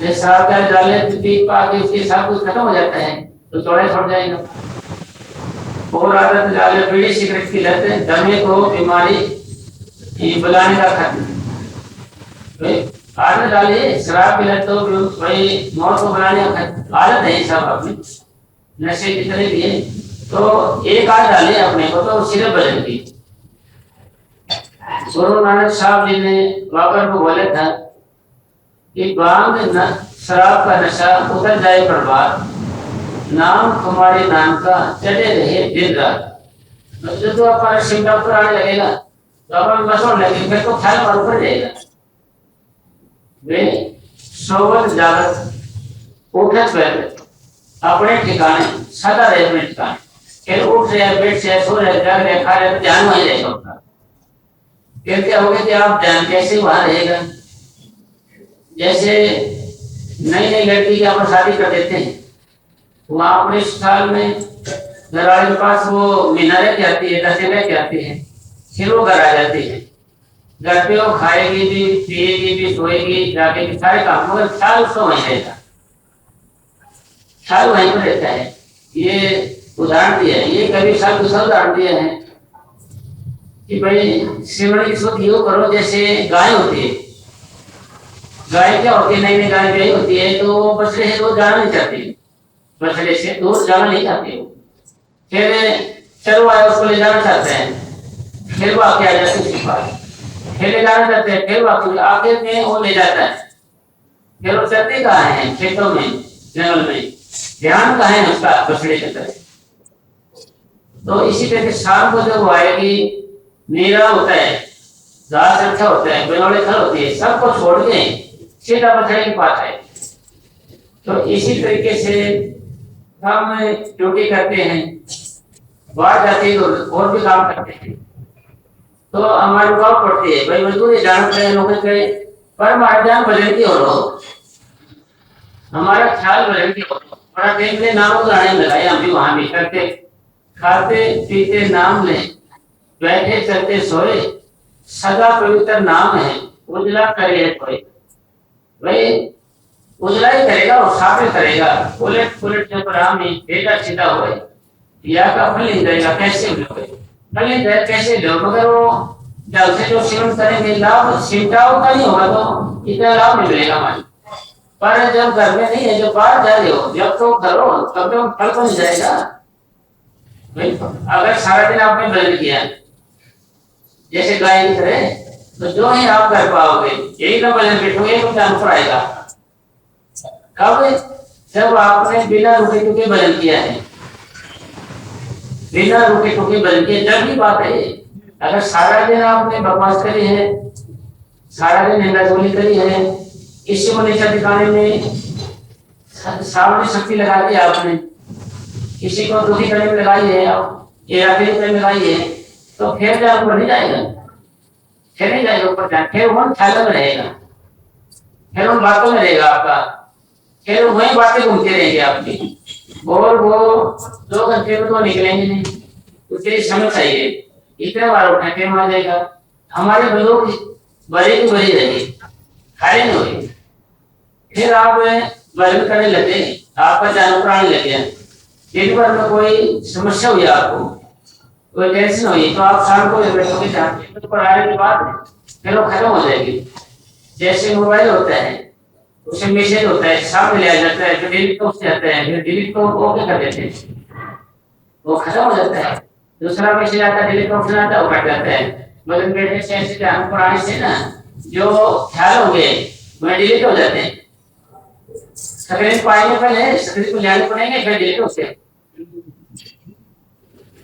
जैसे आप डाले पी पा के उसके सब कुछ खत्म हो जाता है तो चौड़े छोड़ जाएगा। और आदत डाले बीड़ी सिगरेट की लत, दमे को बीमारी बुलाने का खत्म। आदत डालिए शराब की लत तो भाई मौत को बुलाने का आदत है सब अपनी, नशे कितने भी है तो एक आदत डालिए अपने को तो सिर्फ बदल की। गुरु नानक साहब जी ने बाबर को बोला था कि बांग शराब का नशा उतर जाए बर्बाद, नाम तुम्हारे नाम का चले रहे दिन रात। मतलब तो अपना सिमटा ऊपर आने लगेगा तो अपन मसोड़ लगे, फिर तो ख्याल और ऊपर जाएगा। वे सोवत जागत उठत बैठ अपने ठिकाने सदा रहे अपने ठिकाने, फिर उठ रहे बैठ रहे सो रहे जाग रहे खा रहे ध्यान वहीं रहेगा उनका। फिर क्या होगा कि आप ध्यान कैसे वहां रहेगा? जैसे नई नई लड़की की आप शादी कर देते हैं, वहां अपने साल में घरवाले के पास वो मीना रह के आती है, दशे रह के आती है, फिर वो घर आ जाती है। घर पे वो खाएगी भी, पिएगी भी, सोएगी, जाके भी, सारे काम, मगर ख्याल उसको वहीं रहेगा, ख्याल वहीं पर रहता है। ये उदाहरण दिया है, ये कभी साल दूसरा उदाहरण दिया है कि भाई सिमरण की सोच यूं करो जैसे गाय होती है। गाय क्या होती है, नई नई गाय ब्याई होती है तो बछड़े से दूर जाना नहीं चाहती, बछड़े से दूर जाना नहीं चाहती, फिर चरवाहे उसको ले जाना चाहते हैं, फिर वो आके आ जाते हैं उसके पास, फिर ले जाना चाहते हैं, फिर वो आगे में वो ले जाता है, फिर वो चलते कहाँ है, खेतों में, जंगल में, ध्यान कहाँ है उसका बछड़े के तरह। तो इसी तरह शाम को जब वो आएगी, नीरा होता है, घास अच्छा होता है, बेलोड़े खल होती है, सबको छोड़ के सीधा बछड़े के पास आए। तो इसी तरीके से हम ड्यूटी करते हैं, बाहर जाते हैं और भी काम करते हैं, तो हमारी रुकावट पड़ती है, भाई मजदूरी जान करे नौकरी करे, पर हमारा ध्यान भजन की हो, हमारा ख्याल भजन की हो। बड़ा टाइम ले नाम गाने लगाए, हम भी वहां भी करते, खाते पीते नाम ले, बैठे चलते सोए, सदा पवित्र नाम है, उजला करे कोई, भाई उजला ही करेगा और साफ करेगा, उलट पुलट जब राम बेटा सीधा होए, या का फल नहीं जाएगा, कैसे लोगे फल नहीं जाए कैसे लो, मगर वो जल से जो सेवन करेंगे लाभ सिमटाव का नहीं होगा तो इतना लाभ नहीं मिलेगा हमारी। पर जब घर में नहीं है, जब बाहर जा रहे हो, जब तो करो तब तो फल को नहीं जाएगा। भाई अगर सारा दिन आपने भजन किया जैसे गाय की तरह, तो जो ही आप कर पाओगे, यही तो भजन बैठोगे तो जान पर आएगा। कब? जब आपने बिना रुके टुके भजन किया है, बिना रुके टुके भजन किया, जब भी बात है। अगर सारा दिन आपने बकवास करी है, सारा दिन निंदा चोली करी है, किसी को नीचा दिखाने में सामने शक्ति लगा दी आपने, किसी को दुखी करने में लगाई है, ये करने में लगाई है, तो फिर जान ऊपर नहीं जाएगा, फिर नहीं जाएगा ऊपर जाए, फिर वो ख्याल में रहेगा, फिर उन बातों में रहेगा आपका, फिर वही बातें घूमती रहेंगी आपकी, और वो 2 घंटे में तो निकलेंगे नहीं, उसके लिए समय चाहिए, इतने बार उठा फिर आ जाएगा। हमारे बुजुर्ग बड़े की बड़ी रहेगी, खाली नहीं होगी, फिर आप भजन करने लगे, आपका जान प्राण लग गया, दिन भर में कोई समस्या हुई, आपको कोई टेंशन हुई, तो आप शाम को बैठोगे जाके, तो पढ़ाने के बाद फिर वो खत्म हो जाएगी। जैसे मोबाइल होता है, उसमें मैसेज होता है, सामने ले आ जाता है, फिर डिलीट हो जाता है, फिर डिलीट को ओके कर देते हैं, वो खत्म हो जाता है, दूसरा मैसेज आता है, डिलीट ऑप्शन आता है, वो कट जाता है। भजन बैठने से ऐसे ध्यान पुराने से ना जो ख्याल हो गए वह डिलीट हो जाते हैं, स्क्रीन पाएंगे पहले, स्क्रीन को लेने पड़ेंगे, फिर डिलीट होते हैं,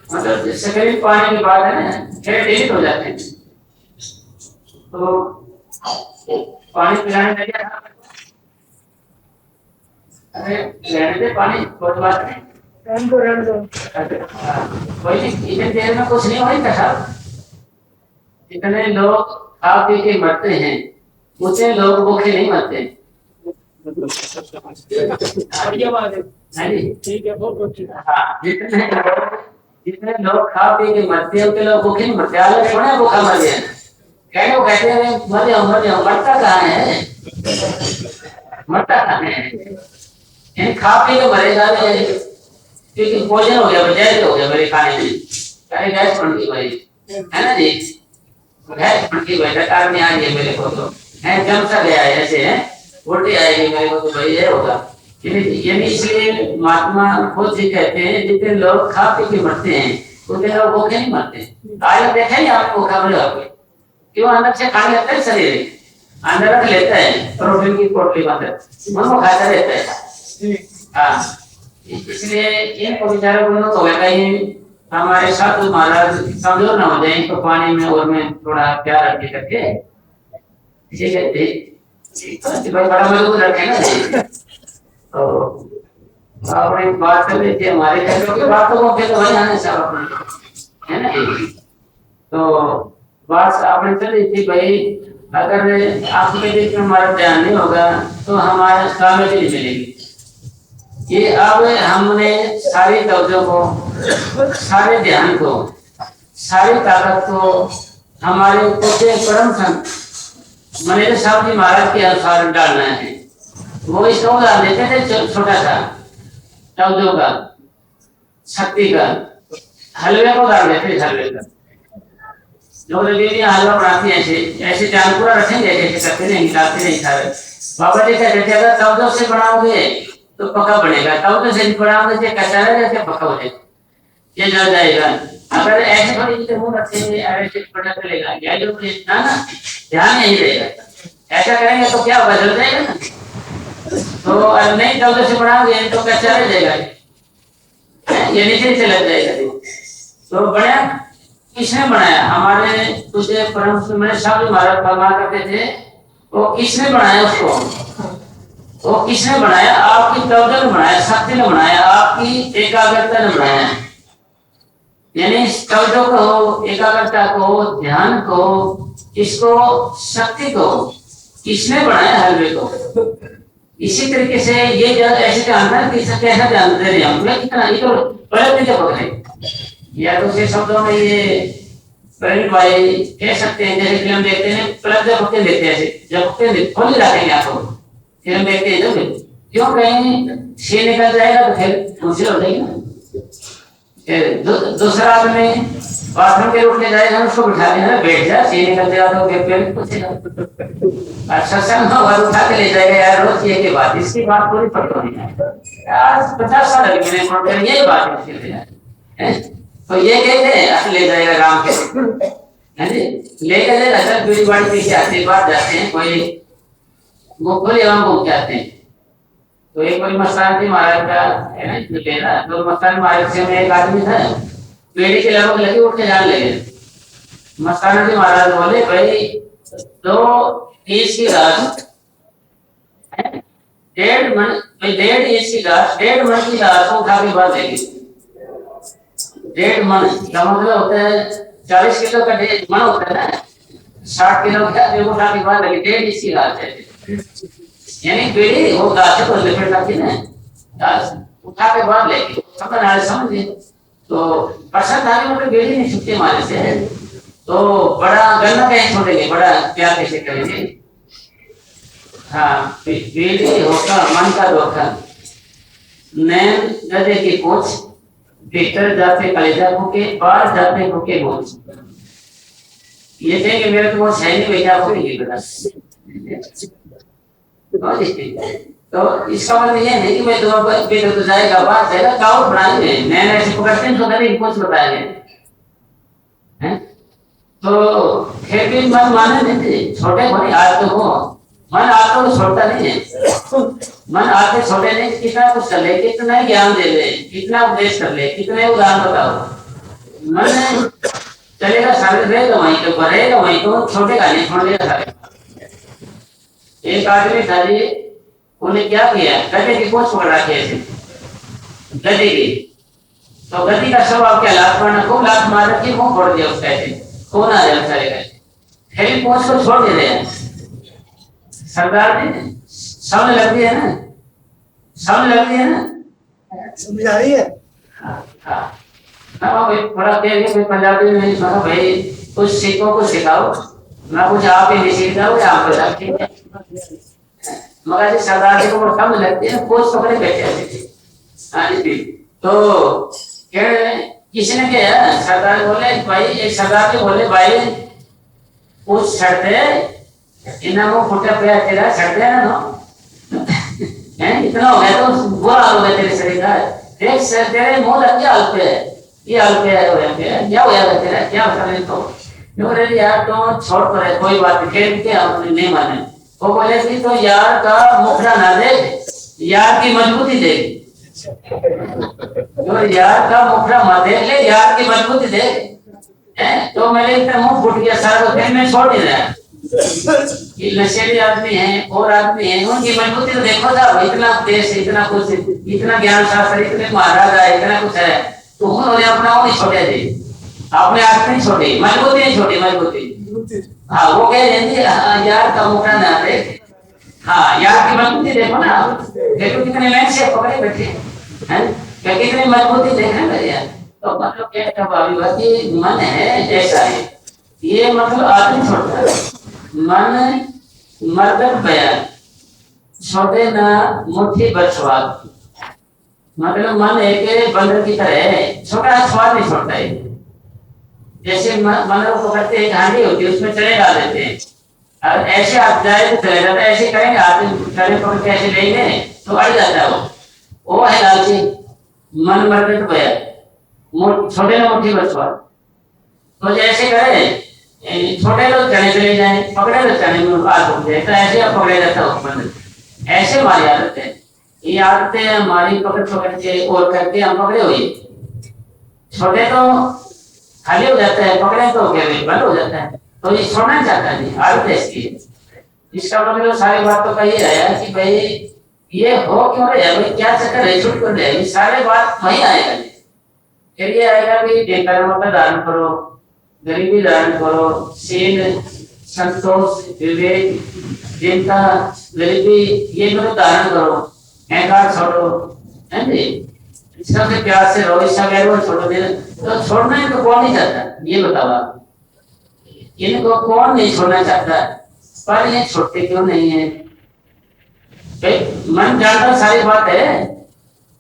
मतलब स्क्रीन पाने के बाद है ना फिर डिलीट हो जाते हैं। तो पानी पिलाने लगे, अरे रहने दे पानी, कोई बात नहीं, रहने दो, कोई नहीं, इतनी देर में कुछ नहीं होगा साहब। इतने लोग खा पी के मरते हैं, उतने लोग भूखे नहीं मरते। बढ़िया बात है, ठीक है, बहुत ठीक है। हाँ, जितने लोग खा पी के मरते हैं, उतने लोग भूखे नहीं मरते। आलस थोड़ा भूखा मर गया, कहने को कहते हैं मर जाओ मर जाओ, मरता कहाँ है, मरता कहाँ है, खा पी के मरेगा नहीं, क्योंकि भोजन हो गया, गैस हो गया मेरे खाने में, चाहे गैस बन गई भाई, है ना जी, गैस बन गई भाई, डकार में आ गई मेरे को, तो है जम सा गया है, ऐसे है उल्टी आएगी मेरे को, तो भाई ये होगा। यानी इसलिए महात्मा खुद ही कहते हैं जितने लोग खा पी के मरते हैं उतने लोग भूखे नहीं मरते। आज देखा ही आप भूखा मरे हो, क्यों? अंदर से खाने लगता है, शरीर अंदर रख लेता है, प्रोटीन की पोटली अंदर मन को खाता रहता है। हाँ, इसलिए इनको विचारों को तो कहीं हमारे साधु महाराज कमजोर ना हो जाए, तो पानी में और में थोड़ा प्यार रखी करके भाई बड़ा मजबूत रखे ना। तो आपने बात कर लेते हमारे घर की बातों को, फिर तो वही आने साहब अपने, है ना। तो बात आपने चली थी भाई, अगर आपके बीच में हमारा ध्यान नहीं होगा तो हमारा कामयाबी नहीं मिलेगी। ये अब हमने सारी तवज्जो को, सारे ध्यान को, सारी ताकत को हमारे पूछे परम संत मनेंद्र साहब जी महाराज के अनुसार डालना है। वो इसको डाल देते थे छोटा सा चौदह का शक्ति का हलवे को डाल देते थे। हलवे का जो दीदियां हलवा बनाती हैं ऐसे ऐसे जान पूरा रखेंगे, ऐसे करते नहीं, निकालते नहीं सारे। बाबा जी कहते थे अगर 14 से बनाओगे तो पक्का बनेगा, 14 से नहीं बनाओगे तो कच्चा रहेगा, पक्का हो जाएगा, ये जल जाएगा। अगर ऐसे थोड़ी मुंह रखेंगे ऐसे पता चलेगा या जो ना ना ध्यान नहीं रहेगा। ऐसा करेंगे तो क्या बदल जाएगा ना, तो नहीं 14 से बनाओगे तो कच्चा रह जाएगा, ये नीचे से लग जाएगा। तो बड़ा किसने बनाया? हमारे तुझे परम सुमरे साहब महाराज फरमा करते थे, वो किसने बनाया उसको? वो किसने बनाया? आपकी तवज्जो ने बनाया, शक्ति ने बनाया, आपकी एकाग्रता ने बनाया। यानी तवज्जो को, एकाग्रता को, ध्यान को, इसको शक्ति को किसने बनाया? हलवे को। इसी तरीके से ये जो ऐसे जानना है कि कैसा जानते रहे हम कितना, ये तो बड़े दिन पकड़े या दूसरे शब्दों में ये प्रवीण भाई कह सकते हैं, जैसे फिल्म देखते हैं पलक जब भक्ति देखते हैं, ऐसे जब भक्ति खोल रखेंगे आपको फिल्म देखते हैं जब क्यों कहीं सी निकल जाएगा तो फिर मुश्किल हो जाएगी ना। दूसरा आदमी बाथरूम के उठ के जाएगा, उसको बिठा देना, बैठ जा, सी निकल जाएगा तो फिर पूछेगा। अच्छा सत्संग उठा के ले जाएगा यार, रोज ये की बात, इसकी बात पूरी पकड़ो नहीं है आज 50 साल लगे मैंने यही बात है। तो ये कहते ले जाएगा राम के है जी, लेकर जाएगा सर बीड़ी बाड़ी पीछे आते बाहर जाते हैं, कोई गोकुल एवं घूम के आते हैं। तो एक बार मस्तान जी महाराज का है ना लेना, तो मस्तान महाराज से में एक आदमी था, पेड़ी के लगभग लगे उठ के जान लगे। मस्तान जी महाराज बोले भाई तो इसकी रात 1.5 इंच की घास 1.5 मन की घास को उठा के बाद देगी। 1.5 मन का मतलब होता है 40 किलो का 1.5 मन होता है ना, 60 किलो का जो उठा के बाद लगी 1.5 इंच की घास है। यानी पेड़ी वो घास को लपेट रखी ना, घास उठा के बाद लेगी, समझिए। तो पसंद आगे मतलब बेड़ी नहीं छुट्टी मारे से, तो बड़ा गन्ना कहीं छोड़ेंगे, बड़ा प्यार कैसे करेंगे। हाँ बेड़ी होगा मन का धोखा, नैन गधे की पूछ, भीतर जाते कलेजा भूखे, बाहर जाते भूखे बोझ। ये कहेंगे मेरे तो वो है नहीं भैया, आपको नहीं पता। तो इसका मतलब ये नहीं कि मैं तुम्हारा बेटा तो जाएगा बाहर जाएगा, काउट बनाएंगे नैन ऐसे पकड़ते हैं तो कभी कुछ बताएंगे हैं। तो फिर भी मन माने नहीं, छोटे भाई आज तो हो मन आता तो छोड़ता नहीं है, मन आते छोटे नहीं, कितना कुछ कर ले, कितना ज्ञान दे ले, कितना उपदेश कर ले, कितने उदाहरण बताओ, मन चलेगा सारे रहेगा वहीं तो बढ़ेगा, वहीं तो छोटेगा नहीं, छोड़ देगा सारे। एक आदमी था जी, उन्हें क्या किया, गधे की पूंछ पकड़ रखी ऐसे गधे की, तो गधे का स्वभाव क्या, लात मारना, खूब लात मार रखी, मुंह फोड़ दिया उसका ऐसे, खून आ जाए सारे का, फिर पूंछ को छोड़ दे रहे हैं। सरदार जी सामने लग रही है ना, सामने लग रही है ना, समझ आ रही है। हाँ भाई बड़ा कह कोई पंजाबी में नहीं सुना भाई, कुछ सीखो कुछ सिखाओ ना, कुछ आप ही नहीं सीख जाओ या आप बता, ठीक है। मगर जी सरदार जी को कम लगती है, कोच पकड़े बैठे थे। हाँ जी, तो किसी ने क्या सरदार बोले भाई, एक सरदार जी बोले भाई पूछ छड़ते इन्हें वो फुटा पे तेरा छड़ते है ना हैं, इतना हो गया तो बुरा हो गया तेरे शरीर का, देख सर तेरे मुंह लग गया हल्के है, ये हल्के है हो गया, क्या हो गया तेरा, क्या बता रहे तो यार तो छोड़ कर कोई बात नहीं, फिर के आपने नहीं माने। वो बोले कि तो यार का मुखड़ा ना दे, यार की मजबूती दे, तो यार का मुखड़ा मत दे ले, यार की मजबूती दे। तो मैंने इतना मुंह फूट गया सारा, तो फिर मैं छोड़ ही रहा कि नशेड़ी आदमी है और आदमी है, उनकी मजबूती तो देखो था, इतना देश, इतना कुछ, इतना ज्ञान शास्त्र, इतने महाराज है, इतना कुछ है, तो उन्होंने अपना वो नहीं छोड़े थे, अपने आप नहीं छोड़ी, मजबूती नहीं छोड़ी, मजबूती। हाँ वो कह रहे थे यार का मुखड़ा ना दे, हाँ यार की मजबूती देखो ना, देखो कितने लाइन से पकड़े बैठे हैं, कितनी मजबूती देखने लगे यार। तो मतलब क्या मन है ऐसा है, ये मतलब आदमी छोटा मन मर्दक बयान छोटे ना मुट्ठी भर स्वाद, मतलब मन एक बंदर की तरह है, छोटा स्वाद नहीं छोड़ता है। जैसे बंदर को पकड़ते एक हांडी होती है उसमें चने डाल देते हैं, और ऐसे आप जाए तो चले जाता है, ऐसे करेंगे आप चने पकड़ के ऐसे लेंगे तो अड़ जाता है वो है लालची। मन मर्दक बयान छोटे ना मुट्ठी भर स्वाद। तो जैसे करे छोटे लोग चने चले जाए, पकड़े तो चने में बात हो जाए, तो ऐसे आप पकड़े जाता है बंदर। ऐसे हमारी आदत है, ये आदतें हमारी पकड़ पकड़ के और करके हम पकड़े हुए। छोटे तो खाली हो जाता है, पकड़े तो बंद हो जाता है, तो ये छोड़ना चाहता है, आदत है इसकी। इसका मतलब सारी बात तो कही है कि भाई ये हो क्यों रहे भाई, क्या चक्कर है, छूट कर रहे, ये सारे बात वही आएगा। फिर ये आएगा कि बेकर्म का दान करो, गरीबी दान करो, शील संतोष विवेक जिनका गरीबी ये मतलब धारण करो, अहंकार छोड़ो, है जी, सबसे प्यार से रहो, ईर्ष्या वैर छोड़ो। तो छोड़ना है तो कौन नहीं चाहता, ये बताओ आप, इनको कौन नहीं छोड़ना चाहता, पर ये छोड़ते क्यों नहीं है? मन जानता सारी बात है,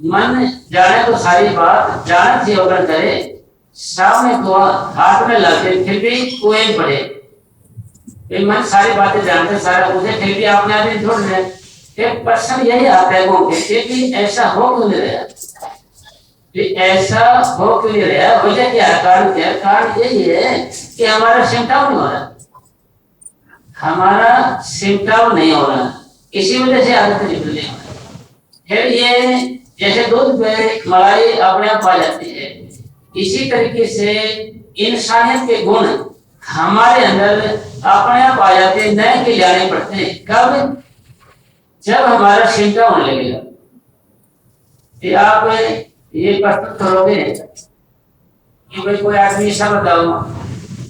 मन जाने तो सारी बात जान से अगर करे, सामने को हाथ में लाते फिर भी कुएं पड़े। मन सारी बातें जानते सारा कुछ है, फिर भी आपने आदमी छोड़ रहे। एक प्रश्न यही आता है वो कि ऐसा हो क्यों नहीं रहा, ऐसा हो क्यों नहीं रहा, वजह क्या है, कारण क्या है? कारण यही है कि हमारा सिमटाव नहीं हो रहा, हमारा सिमटाव नहीं हो रहा, इसी वजह से आदत निकल नहीं हो रहा। फिर ये जैसे दूध में मलाई अपने आप आ जाती है, इसी तरीके से इंसानियत के गुण हमारे अंदर अपने आप आ जाते हैं, नए के लाने पड़ते हैं। कब? जब हमारा चिंता होने लगेगा। कि आप ये प्रस्तुत करोगे कि भाई कोई आदमी ऐसा बताओ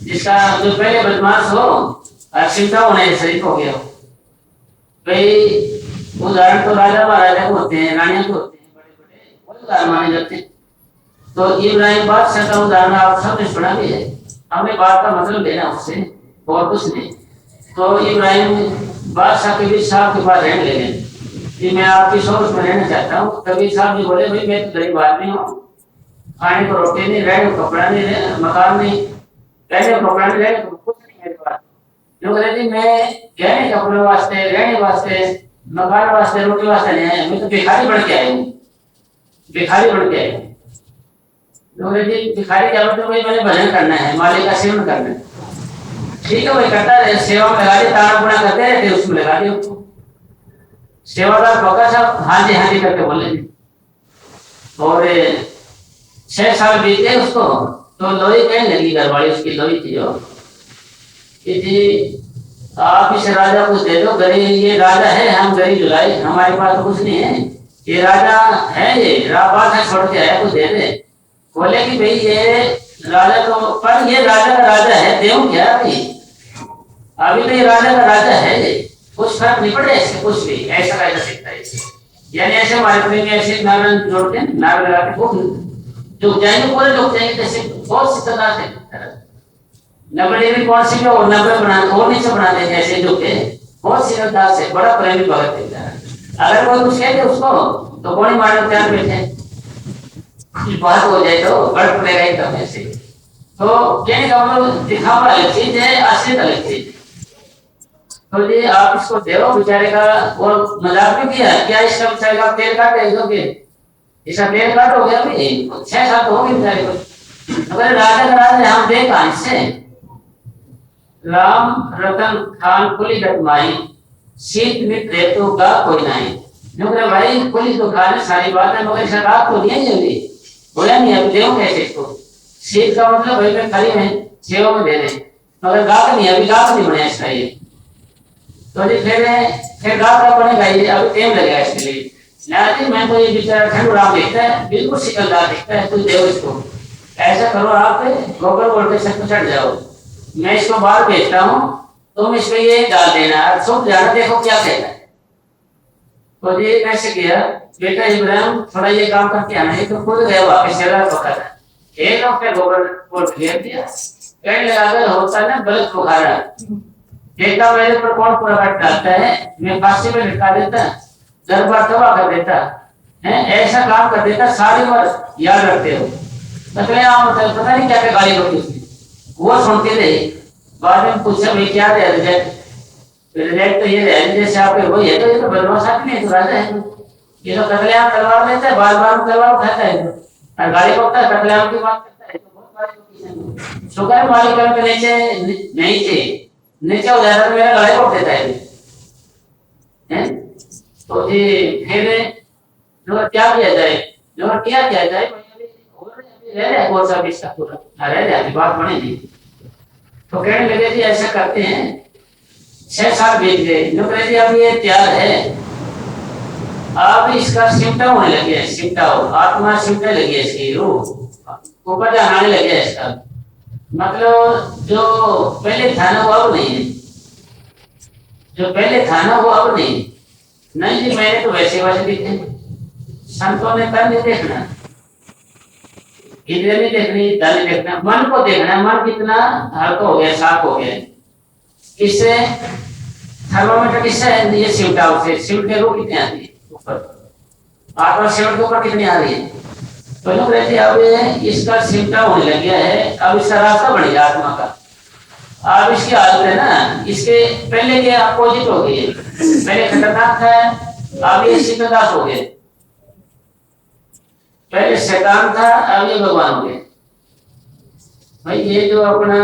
जिसका जो पहले बदमाश हो और चिंता होने शरीक हो गया हो। भाई उदाहरण तो राजा महाराजा को होते हैं, रानियों को होते हैं, बड़े बड़े वो उदाहरण माने जाते हैं। तो इब्राहिम बादशाह का उदाहरण आप सबने सुना भी है, हमें बात का मतलब लेना उससे और कुछ नहीं। तो इब्राहिम बादशाह कबीर साहब के पास रहने लगे कि मैं आपकी सोच में रहना चाहता हूँ। कबीर साहब जी बोले भाई मैं तो गरीब आदमी हूँ, खाने को रोटी नहीं, रहने को कपड़ा नहीं, मकान नहीं, रहने को कपड़ा नहीं, रहने को कुछ नहीं मेरे पास। जो बोले जी मैं गहने कपड़े वास्ते, रहने वास्ते, मकान वास्ते, रोटी वास्ते नहीं आया, मैं तो भिखारी बन के आया हूँ, भिखारी बन के आया हूँ। जी भिखारी क्या मतलब भाई मैंने भजन करना है, मालिक का सेवन करना है। ठीक है भाई करता रहे, सेवा में लगा दिया, ताना पुना करते रहते उसमें लगा दिया। सेवादार पका साहब हाँ जी करके बोले जी। और 6 साल बीते उसको, तो लोही कहने लगी घरवाली उसकी, लोही थी जो कि जी आप इस राजा को दे दो, गरीब ये राजा है, हम गरीब जुलाई, हमारे पास तो कुछ नहीं है, ये राजा है, ये बादशाह छोड़ के आया, कुछ दे दे। बोले कि भाई ये राजा तो, पर ये राजा का राजा है, देव क्या अभी तो ये राजा का राजा है, कुछ फर्क नहीं पड़े इससे कुछ भी, ऐसा राजा दिखता है। यानी ऐसे हमारे अपने में ऐसे नारायण जोड़ते हैं, नारायण लगा के वो झुक जाएंगे, पूरे झुक जाएंगे, जैसे बहुत सी तरह से 90 डिग्री कौन सी और 90 बना और नीचे बना देते ऐसे झुके, बहुत सी तरह से बड़ा प्रेमी भगत देता है। अगर कोई कुछ कहते उसको तो गोली मारने तैयार बैठे, बात हो जाए तो बड़ पड़ेगा एकदम ऐसे। तो कहने का मतलब दिखावा अलग चीज है, असलियत अलग चीज। तो जी आप इसको देव बेचारे का, और मजाक भी किया क्या इसका बेचारे का पेड़ काटे दोगे, इसका पेड़ काट हो गया अभी 6 साल तो हो गए बेचारे को। अगर राजा का राजा हम देखा इससे राम रतन खान कुली गटमाई शीत मित्र तो का कोई नहीं। जो भाई पुलिस तो खाने सारी बात है, मगर इसका रात तो नहीं है जल्दी बोला नहीं, अभी देव कैसे इसको। शीत का मतलब भाई मैं खड़ी में सेवा में दे रहे, मगर गाक नहीं, अभी गाक नहीं बने इसका ये। तो जी फिर गाक का बनेगा ये, अभी टाइम लगेगा इसके लिए। नहीं मैं तो ये बेचारा ठंड राम दिखता है, बिल्कुल शिकलदार दिखता है, तू देव इसको ऐसा करो, आप गोबर बोल के छत पर चढ़ जाओ, मैं इसको बाहर भेजता हूँ, तुम इसमें ये डाल देना, सुख जाना, देखो क्या कहता है। तो जी कैसे किया बेटा इब्राहिम, थोड़ा ये काम करके आना है। तो खुद गया वापस चला पकड़ा, एक हफ्ते गोबर बोल घेर दिया, कहने लगा अगर होता ना बलत बुखारा, देखता मेरे पर कौन प्रभाव डालता है, मैं फांसी में लटका देता, दरबार तबाह कर देता है, ऐसा काम कर देता, सारी उम्र याद रखते हो। मतलब पता नहीं क्या क्या गाली होती उसने, वो सुनते रहे। बाद में पूछा भाई क्या है रिजल्ट, रिजल्ट तो ये है जैसे आपके वही है, तो ये तो बदमाश आदमी है, तो राजा है, ये तो कतलेआम तलवार लेता है, बार बार तलवार उठाता है और गाली बकता है, कतलेआम की बात करता है, तो बहुत गाली होती है। शुक्र मालिक के नीचे नहीं थे, नीचे हो जाता तो मेरा गाली बक देता है। तो जी फिर क्या किया जाए, क्या किया जाए, रह जाए कौन सा इसका पूरा रह जाए, बात बनेगी। तो कहने लगे जी ऐसा करते हैं, 6 साल बीत गए, कहे जी अब ये तैयार है, अब इसका सिमटा होने लगे, सिमटा हो आत्मा सिमटने लगी है, इसकी रूह ऊपर आने लगे इसका, मतलब जो पहले था ना वो अब नहीं है, जो पहले था ना वो अब नहीं। नहीं जी मैंने तो वैसे वैसे दिखे, संतों ने कर नहीं देखना, इधर नहीं देखनी, इधर नहीं देखना, मन को देखना, मन कितना हल्का हो गया, साफ हो गया। किससे? थर्मामीटर किससे है? ये सिमटा से, सिमट के रूह कितनी आती है ऊपर, आत्मा सिमट के ऊपर कितनी आ रही है। तो लोग रहते अब इसका सिमटा होने लग गया है, अब इसका रास्ता बढ़ेगा आत्मा का। अब इसकी हालत है ना, इसके पहले के अपोजिट हो गई है, पहले खतरनाक था, अब ये सिद्धदास हो गए, पहले शैतान था, अब ये भगवान हो गए। भाई ये जो अपना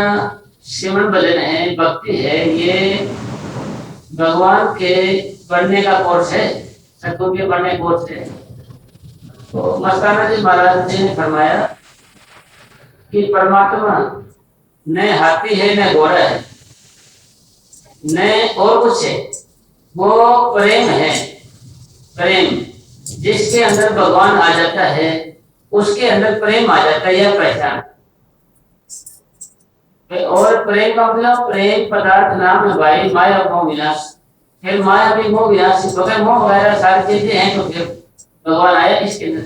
सिमरन भजन है, भक्ति है, ये भगवान के बढ़ने का कोर्स है, सतगुरु के बढ़ने कोर्स है। तो मस्ताना जी महाराज जी ने फरमाया कि परमात्मा न हाथी है न घोड़ा है न और कुछ है, वो प्रेम है। प्रेम जिसके अंदर भगवान आ जाता है उसके अंदर प्रेम आ जाता है, यह पहचान। और प्रेम का मतलब प्रेम पदार्थ नाम है भाई, माया मोह विनाश। फिर माया भी मोह विनाश, बगैर मोह वगैरह सारी चीजें हैं, तो फिर भगवान आया इसके अंदर,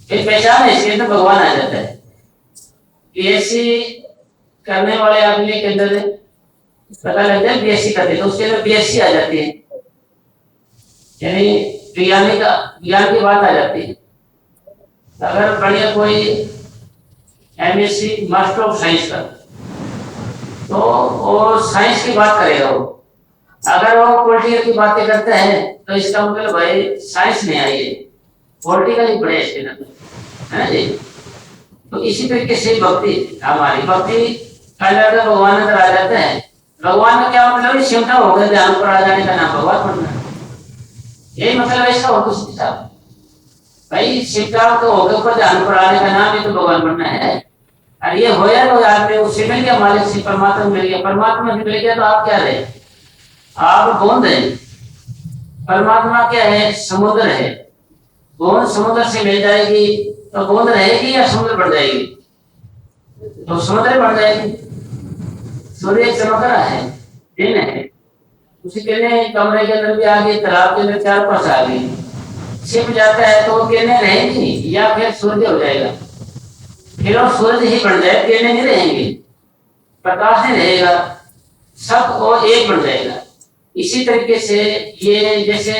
फिर पहचान है इसके अंदर भगवान आ जाता है। पीएससी करने वाले आदमी के अंदर पता लगता है पीएससी करते, तो उसके अंदर पीएससी आ जाती है, यानी विज्ञान की बात आ जाती है। अगर बढ़िया कोई एमएससी मास्टर ऑफ साइंस का, तो वो साइंस की बात करेगा वो। अगर वो पॉलिटिकल की बातें करता है तो इसका मतलब भाई साइंस नहीं आई है, पॉलिटिकल ही पढ़े इसके अंदर, है ना जी। तो इसी तरीके से भक्ति, हमारी भक्ति भगवान अंदर आ जाता है। भगवान का क्या मतलब है? सिमटा होकर ध्यान पर आ जाने का नाम भगवान बनना, यही मतलब इसका और कुछ नहीं था भाई। सिमटा तो होकर ऊपर ध्यान पर आने का नाम ही तो भगवान बनना है। और ये होया तो आदमी उससे मिल गया, मालिक से परमात्मा मिल गया, परमात्मा से मिल गया तो आप क्या रहे? आप बूंद है। परमात्मा क्या है? समुद्र है। बूंद समुद्र से मिल जाएगी तो बूंद रहेगी या समुद्र बढ़ जाएगी? तो समुद्र बढ़ जाएगी। सूर्य चमक रहा है, दिन है, उसी किरणें कमरे के अंदर भी आ गई, तालाब के अंदर 4-5 आ गई, छिप जाता है तो किरणें रहेंगी या फिर सूर्य हो जाएगा? फिर और सूर्य ही बन जाए, किरणें नहीं रहेंगी, प्रकाश नहीं रहेगा, सब वो एक बन जाएगा। इसी तरीके से ये जैसे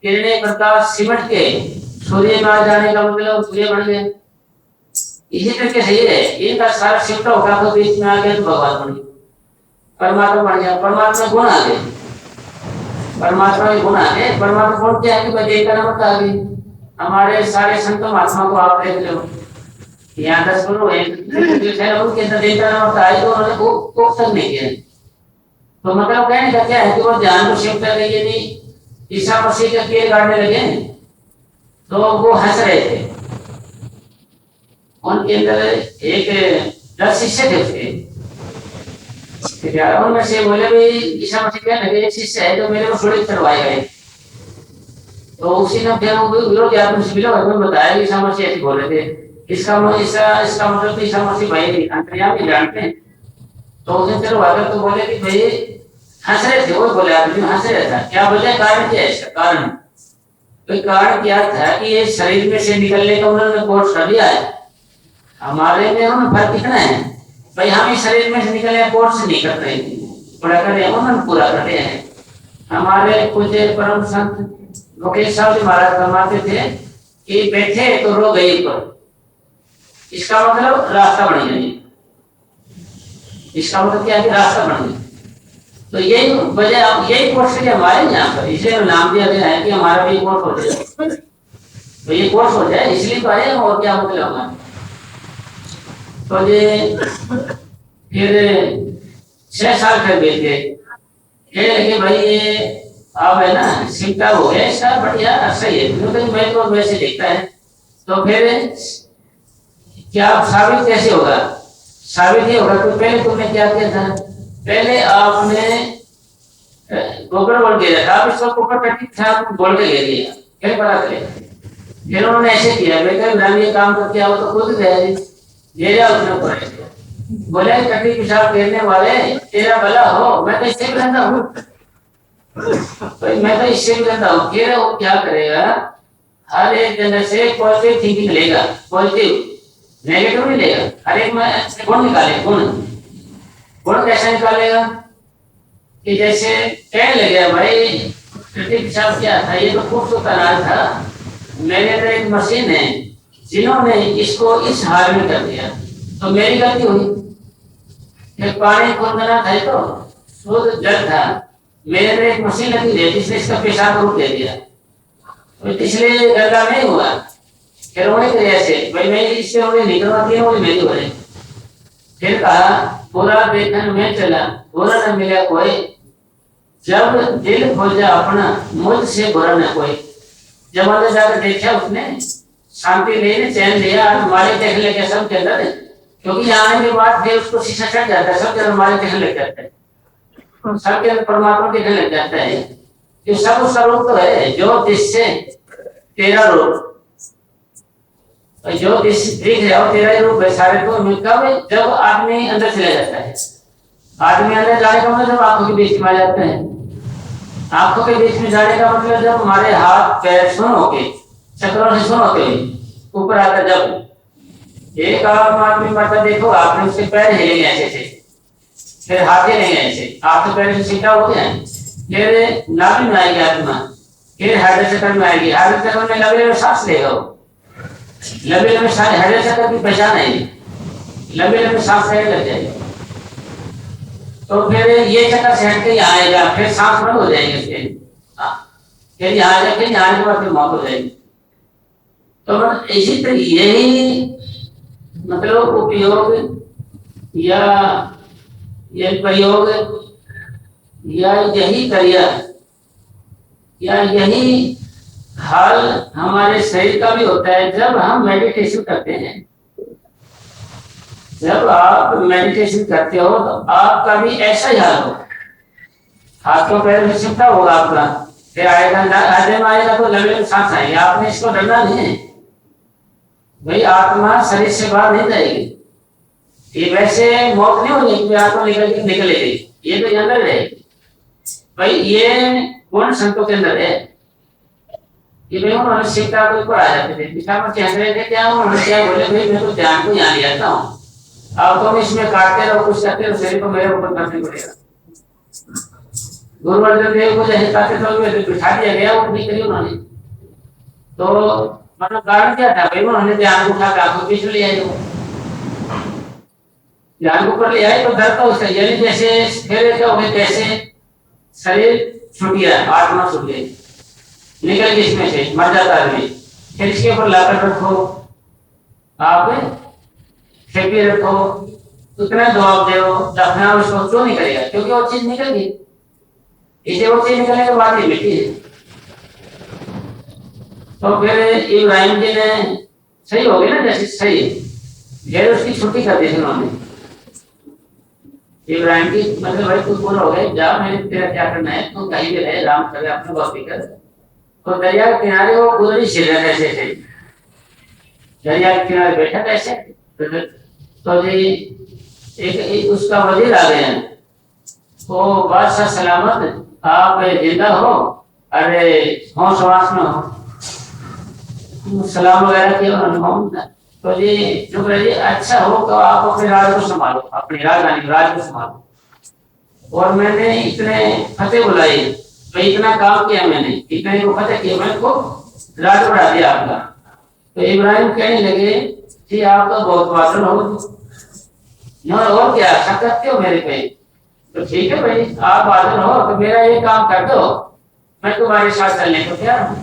किरणें प्रकाश सिमट के सूर्य में आ जाने का मतलब सूर्य बन गए, इसी तरीके से ये इनका सारा सिमटा होगा तो बीच में आ गया तो भगवान बन गया, परमात्मा बन गया। परमात्मा गुण आ गए, परमात्मा के गुण आ गए। परमात्मा गुण क्या है कि भाई देवता नमक आ गई। हमारे सारे संतों महात्मा को आप देख लो, यहाँ 10 गुरु है, उनके अंदर देवता नमक आई तो उन्होंने को तक नहीं किया। तो मतलब कहने का क्या है कि वो ध्यान को शिफ्ट कर रही है, नहीं ईसा मसीह के पेड़ काटने लगे तो वो हंस रहे थे। उनके अंदर एक 10 शिष्य थे उसके, उनमें से बोले भाई ईसा मसीह कहने लगे एक शिष्य है जो मेरे को थोड़ी चढ़वाए गए। तो उसी ने फिर विरोध बताया कि ईसा मसीह ऐसे बोले थे, इसका मतलब ईसा मसीह भाई अंतर्यामी जानते हैं। तो उसने चढ़वाकर तो बोले कि भाई हंस रहे थे, वो बोले आदमी हंस रहा था, क्या वजह कारण क्या है इसका? कारण तो कारण क्या था कि ये शरीर में से निकलने का उन्होंने कोर्स कर दिया है। हमारे में उन्होंने फर्क कितना है, भाई हम इस शरीर में से निकले कोर्स नहीं कर रहे, पूरा कर रहे हैं, उन्होंने पूरा कर रहे हैं। हमारे पूज्य परम संत मुकेश साहब जी महाराज फरमाते थे कि बैठे तो रो गए पर, इसका मतलब रास्ता बन जाए, इसका मतलब क्या है कि रास्ता बन जाए। तो यही वजह, यही कोर्स है हमारे यहाँ पर, इसलिए नाम दिया गया है कि हमारा भी कोर्स हो जाए, तो ये कोर्स हो जाए इसलिए तो आए, और क्या मतलब हमारा। तो ये फिर 6 साल कर गए थे, कि भाई ये अब है ना सिमटा हो गया इसका, बढ़िया सही है, क्योंकि मैं तो वैसे देखता है। तो फिर क्या साबित कैसे होगा, साबित ही होगा। तो पहले तुमने क्या किया था, पहले आपने गोबर बोल के था, आप इसको ऊपर कटी था बोल के ले लिया, फिर पता चले। फिर उन्होंने ऐसे किया, बेटा ये काम करके आओ, तो खुद गए ले जाओ उसने ऊपर, बोले कटी पेशाब गिरने वाले तेरा भला हो, मैं तो इससे भी रहता हूँ, मैं तो इससे भी रहता हूँ। फिर वो क्या करेगा, हर एक जन से पॉजिटिव थिंकिंग लेगा, पॉजिटिव, नेगेटिव नहीं लेगा। हर एक में गुण निकाले, गुण कैसे निकालेगा कि जैसे कहने लगे भाई कटी पेशाब क्या था, ये तो खूबसूरत अनाज था, मेरे तो एक मशीन है जिन्होंने इसको इस हाल में कर दिया, तो मेरी गलती हुई। फिर पानी खोदना था तो शुद्ध जल था, मेरे में एक मशीन लगी है जिसने इसका पेशाब रूप दे दिया, तो इसलिए गंदा नहीं हुआ। फिर उन्हें करे ऐसे भाई मैं इससे उन्हें निकलवाती हूँ, मेरी हो रही। फिर कहा पूरा देखने में चला, बुरा न मिला कोई, जब दिल खोजा अपना मुझसे बुरा न कोई। जब अंदर जाकर देखा उसने, शांति लेने चैन लिया, हमारे देख लेके सब के अंदर, क्योंकि आने के बाद फिर उसको शीशा चढ़ जाता है, सब के अंदर हमारे देखने लग जाता है, सबके अंदर परमात्मा देखने लग जाता है कि सब उसका रूप तो है, जो जिससे तेरा रूप, जो जिस दिख रहा हो तेरा ही रूप है सारे। तो कब जब आदमी अंदर चला जाता है, आदमी अंदर जाने का मतलब जब आंखों के बीच में आ जाते हैं, आंखों के बीच में जाने का मतलब जब हमारे हाथ पैर सुन होके चक्रों से सुन होते ऊपर आता, जब एक आदमी मतलब देखो आपने उसके पैर हिलेंगे ऐसे से, फिर हाथ हिलेंगे ऐसे, आप तो पैर से सीधा हो गया, फिर नाभि में आएगी आत्मा, फिर हृदय चक्र में आएगी, हृदय चक्र में लंबे लंबे सांस लेगा, लंबे लंबे सांस, हृदय चक्र की पहचान है, लंबे लंबे सांस लेने लग जाएगी। तो फिर ये चक्कर से हट के यहाँ आएगा, फिर सांस बंद हो जाएगी उसके, फिर यहाँ आएगा, फिर यहाँ आने के बाद फिर मौत हो जाएगी। तो इसी तरह यही मतलब उपयोग या ये प्रयोग या यही क्रिया या यही हाल हमारे शरीर का भी होता है जब हम मेडिटेशन करते हैं। जब आप मेडिटेशन करते हो तो आपका भी ऐसा ही हाल होगा, हाथों पैर में चिपटा होगा आपका, फिर आएगा हृदय में आएगा तो लंबे सांस आएगी। आपने इसको डरना नहीं है भाई, आत्मा शरीर से बाहर नहीं जाएगी, ये वैसे मौत नहीं होगी कि आत्मा निकलेगी, ये तो अंदर रहेगी भाई। ये गुण संतों के अंदर है कि भाई उन्होंने सीता को ऊपर आ जाते थे, पिता में कह रहे थे क्या, उन्होंने क्या बोले भाई मैं तो ध्यान को यहाँ ले आता हूँ, अब तुम इसमें काटते रहो कुछ करते रहो, शरीर को मेरे ऊपर करना पड़ेगा। गुरु अर्जुन देव को जैसे काटते थे बिठा दिया गया, वो नहीं करी उन्होंने। तो मतलब कारण क्या था भाई, उन्होंने ध्यान को उठा के आंखों पीछे ले आए, ध्यान को ऊपर ले आए तो डर तो उसका यानी जैसे फिर क्या हो गया, कैसे शरीर छूट गया, आत्मा छूट गई, निकल गई इसमें से, मर जाता आदमी। फिर इसके ऊपर लाकर रखो, आप खेपी रखो, उतना जवाब दो, दफना उसको क्यों नहीं करेगा, क्योंकि वो चीज निकल गई, इसे वो चीज निकलने के बाद ही मिट्टी है। तो फिर इब्राहिम जी ने सही हो गया ना, जैसे सही फिर उसकी छुट्टी कर दी थी उन्होंने इब्राहिम की, मतलब भाई तू पूरा हो गया, जा मैंने तेरा क्या करना है, तू कहीं भी रहे, राम करे अपने भक्ति कर। तो दरिया के किनारे वो गुजरी सिर ऐसे थे, दरिया के किनारे बैठा कैसे, तो जी एक उसका वजीर आ गया, तो बादशाह सलामत आप जिंदा हो, अरे होश वास में हो, सलाम वगैरह किया, तो जी चुप रहिए, अच्छा हो तो आप अपने राज को संभालो, अपनी राजधानी राज को संभालो। और मैंने इतने फतेह बुलाए, भाई इतना काम किया मैंने, इतने को फतेह किया, मैंने को राज बढ़ा दिया आपका। तो इब्राहिम कहने लगे कि आप तो बहुत बादल हो, और क्या शक्कर हो मेरे पे? तो ठीक है भाई, आप बादल हो तो मेरा ये काम कर दो, मैं तुम्हारे साथ चलने को तैयार हूँ।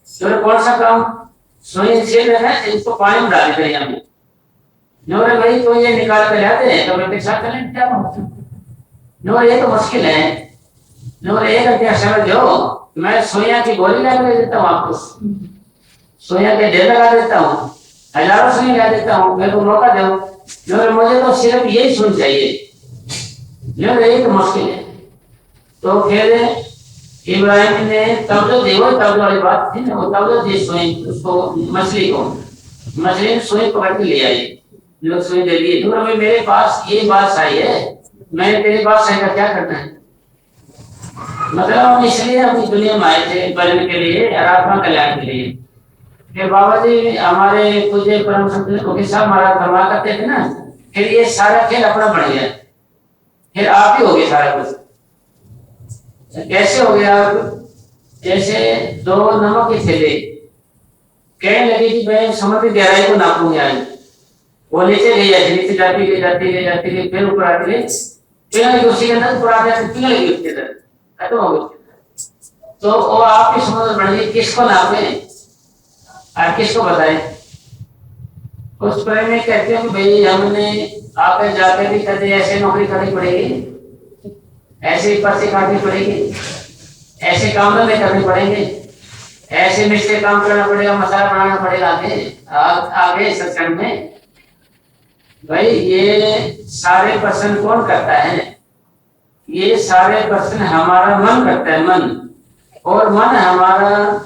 तो कौन सा काम? सोए से है इसको पानी में डाल दे में। नोरे भाई तो ये निकाल कर लाते हैं तो मैं के साथ चलें क्या बात? नोरे ये तो मुश्किल है। नोरे एक क्या समझ हो, मैं सोया की गोली लगा देता हूँ आपको, सोया के ढेर लगा देता हूँ, हजारों सोया लगा देता हूँ, मेरे को मौका दो। नोरे मुझे तो सिर्फ यही सुन चाहिए, नोरे ये तो मुश्किल है। तो फिर इब्राहिम ने तब जो देखो तब वाली बात थी ना, वो तब जो दी सोई उसको, मछली को, मछली ने सोई पकड़ के ले आई, लोग सोई दे दिए। तो भाई मेरे पास ये बात आई है, मैंने तेरे पास सही का क्या करना है? मतलब हम इसलिए अपनी दुनिया में आए थे बनने के लिए, आत्मा कल्याण के लिए। फिर बाबा जी हमारे पूज्य परम संत कोकी साहब महाराज फरमा करते थे ना, फिर ये सारा खेल अपना बन गया, फिर आप ही हो गए सारा कुछ। कैसे हो गया? जैसे दो नमक के थैले, कहने लगे कि मैं समुद्र की गहराई को नापूंगी आज, वो नीचे गई जाती, नीचे जाती गई जाती गई जाती गई, फिर ऊपर आती गई, पिघल गई उसके अंदर, ऊपर आते आते पिघल गई उसके अंदर, खत्म हो गई। तो वो आपकी समुद्र बन गई, किसको नापे और किसको बताएं? उस प्रेम में कहते हैं कि भाई हमने आगे जाके भी कभी ऐसे नौकरी करनी पड़ेगी, ऐसे पर्ची काटनी पड़ेगी, ऐसे काम धंधे करने पड़ेंगे, ऐसे मिस्त्री काम करना पड़ेगा, मसाला बनाना पड़ेगा आगे सत्संग में। भाई ये सारे प्रश्न कौन करता है? ये सारे प्रश्न हमारा मन करता है, मन। और मन हमारा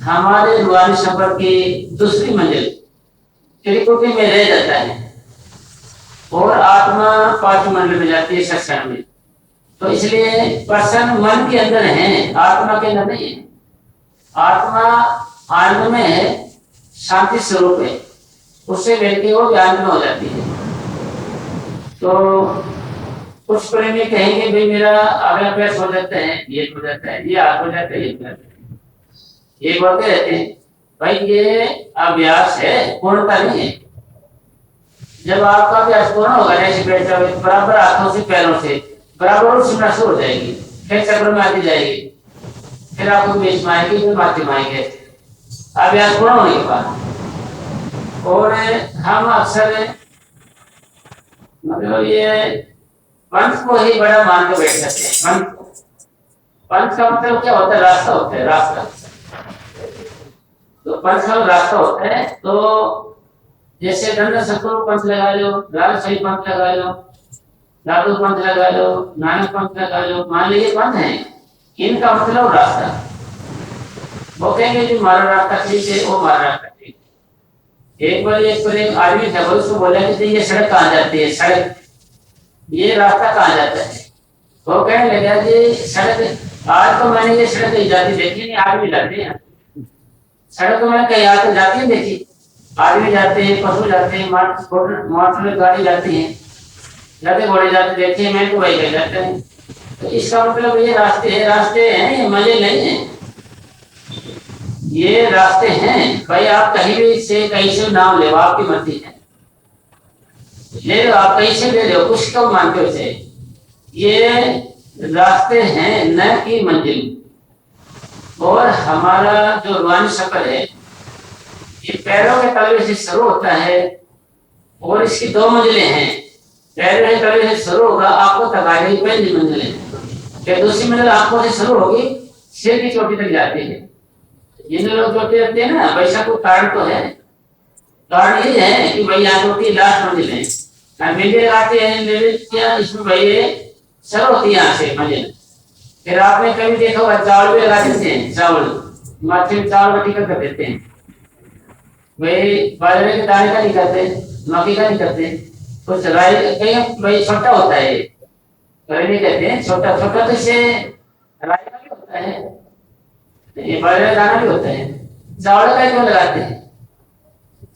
हमारे रूहानी सफर की दूसरी मंजिल त्रिकुटी में रह जाता है, और आत्मा पांच मंडल में जाती है सत्संग में। तो इसलिए प्रसन्न मन के अंदर है, आत्मा के अंदर नहीं है। आत्मा आनंद में है, शांति स्वरूप है, उससे मिलके वो भी आनंद में हो जाती है। तो कुछ प्रेमी कहेंगे भाई मेरा अगला पैर हो जाता है, ये हो जाता है, ये हाथ हो जाता है, ये हो जाता है, ये बोलते रहते हैं। भाई ये अभ्यास है, पूर्णता नहीं है। जब आपका अभ्यास पूर्ण होगा, ऐसे बैठ जाओगे बराबर हाथों से पैरों से बराबर सिमरन शुरू हो जाएगी, फिर चक्र में आती जाएगी, फिर आपको बीच में आएगी, फिर माथे में आएंगे अभ्यास पूर्ण होने के बाद। और हम अक्सर मतलब ये पंथ को ही बड़ा मान के बैठ सकते हैं। पंथ का मतलब क्या होता है? रास्ता होता है, रास्ता। तो पंथ का रास्ता होता है। तो जैसे दंड सतगुरु पंथ लगा लो, राजशाही पंथ लगा लो, दादू पंथ लगा लो, नानक पंथ लगा लो, मान लीजिए पंथ है, इनका मतलब रास्ता। वो कहेंगे कि हमारा रास्ता ठीक है, वो हमारा रास्ता ठीक है। एक बार एक आदमी था, उसको बोला कि ये सड़क कहाँ जाती है, सड़क ये रास्ता कहाँ जाता है? वो कहने लगा कि सड़क, आज तो मैंने ये सड़क कहीं जाती देखी नहीं, आदमी जाते हैं सड़क, तो मैंने कहीं आते जाती है देखी, आदमी जाते हैं, पशु जाते हैं, मोटर गाड़ी जाती है, जाते घोड़े जाते देखे, मैं तो वही जाते हैं। तो इसका मतलब ये रास्ते हैं, ये मजे नहीं है, ये रास्ते हैं। भाई आप कहीं भी से कहीं से नाम ले, आपकी मर्जी है, ले लो, आप कहीं से ले लो, कुछ क्यों मानते हो इसे? ये रास्ते हैं, न कि मंजिल। और हमारा जो रूहानी सफर है, ये पैरों के तलवे से शुरू होता है, और इसकी दो मंजिलें हैं। पैरों के तलवे से शुरू होगा, आपको तक आएगी पहली मंजिल है, फिर दूसरी मंजिल आपको से शुरू होगी, सिर की चोटी तक जाती है। जिन लोग चोटी रखते हैं ना, वैसा कोई कारण तो है, कारण ये है कि भाई यहाँ चोटी लास्ट मंजिल है, मेहंदी लगाते हैं इसमें भाई शुरू होती है यहाँ से मंजिल। फिर आपने कभी देखा होगा चावल भी लगा देते हैं, चावल माथे में चावल बटी कर देते हैं, भाई बाजरे के दाने का नहीं करते, मक्की का नहीं करते, कुछ राई कहीं भाई छोटा होता है, नहीं कहते हैं छोटा छोटा, तो इसे राई का भी होता है, ये बाजरे का दाना भी होता है, चावल का क्यों लगाते हैं?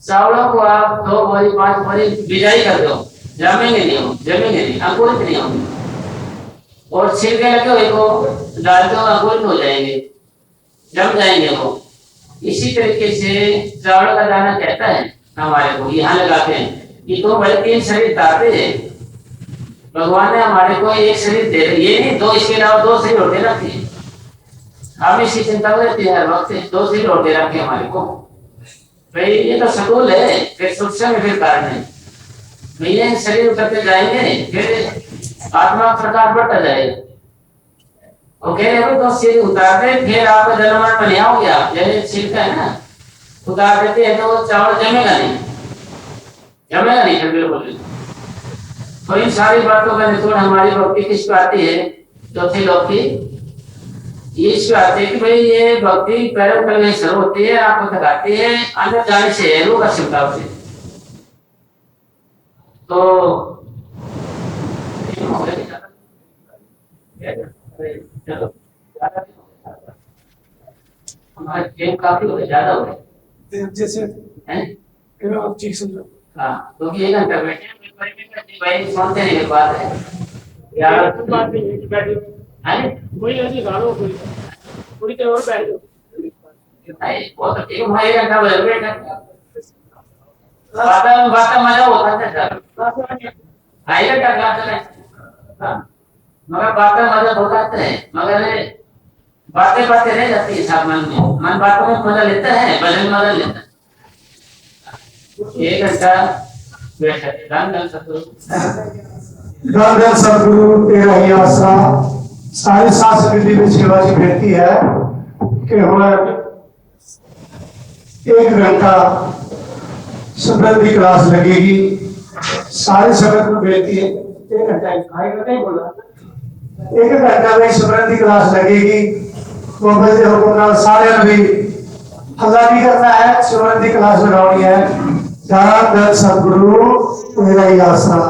चावलों को आप 2 बोरी 5 बोरी बिजाई कर दो, जमेंगे नहीं, अंकुरित नहीं होंगे। और छिलके लगे हुए को डाल दो, अंकुरित हो जाएंगे, जम जाएंगे वो। इसी तरीके से चावल का दाना कहता है हमारे को, यहाँ लगाते हैं कि तुम भाई 3 शरीर ताते हैं, भगवान ने हमारे को एक शरीर दे रहे, ये नहीं 2, इसके अलावा 2 शरीर होते रखे हैं। हम इसी चिंता में रहते हैं हर वक्त, 2 शरीर होते रखे हमारे को। भाई ये तो सकूल है, फिर सूक्ष्म में फिर कारण है। भैया शरीर करते जाएंगे, फिर आत्मा प्रकार बढ़ता जाएगा। और कह रहे तो सिर उतार दे, फिर आपका जन्म मरण हो गया। जैसे छिलका है ना, उतार देते हैं तो चावल जमेगा नहीं फिर बिल्कुल। तो इन सारी बातों का निचोड़ हमारी भक्ति किस पे आती है? चौथे लोग की इस पे आती है कि भाई ये भक्ति पैरों पर शुरू होती है, आपको थकाती है, अंदर जाने से रूह का शिमला होती है। तो हमारे गेम काफी हो गए, ज्यादा हो गए जैसे हैं। आप ठीक समझो। हाँ, क्योंकि 1 घंटा बैठे भाई सुनते नहीं बात है यार, बात नहीं है कि बैठो, है कोई ऐसी गालो कोई थोड़ी देर और बैठ जाओ। नहीं वो तो ठीक है, 1 घंटा बैठ बैठा बात मजा होता है सर, आएगा क्या बात है। हाँ, मगर बात मजा होता है, मगर बातें रह जाती है साहब मन में, मन बातों में मजा लेता है, भजन मजा लेता है। 1 घंटा बैठे धन सतगुरु तेरा ही आसरा। सारी संस्कृति में शिवाजी बेनती है कि हमें 1 घंटा शब्द की क्लास लगेगी। सारे शब्द को बेनती है 1 घंटा नहीं बोला, 1 घंटा में शब्द की क्लास लगेगी। तो बजे हुक्म सारे भी हल्ला नहीं करना है, शब्द की क्लास लगानी है। धन सतगुरु तेरा ही आसरा।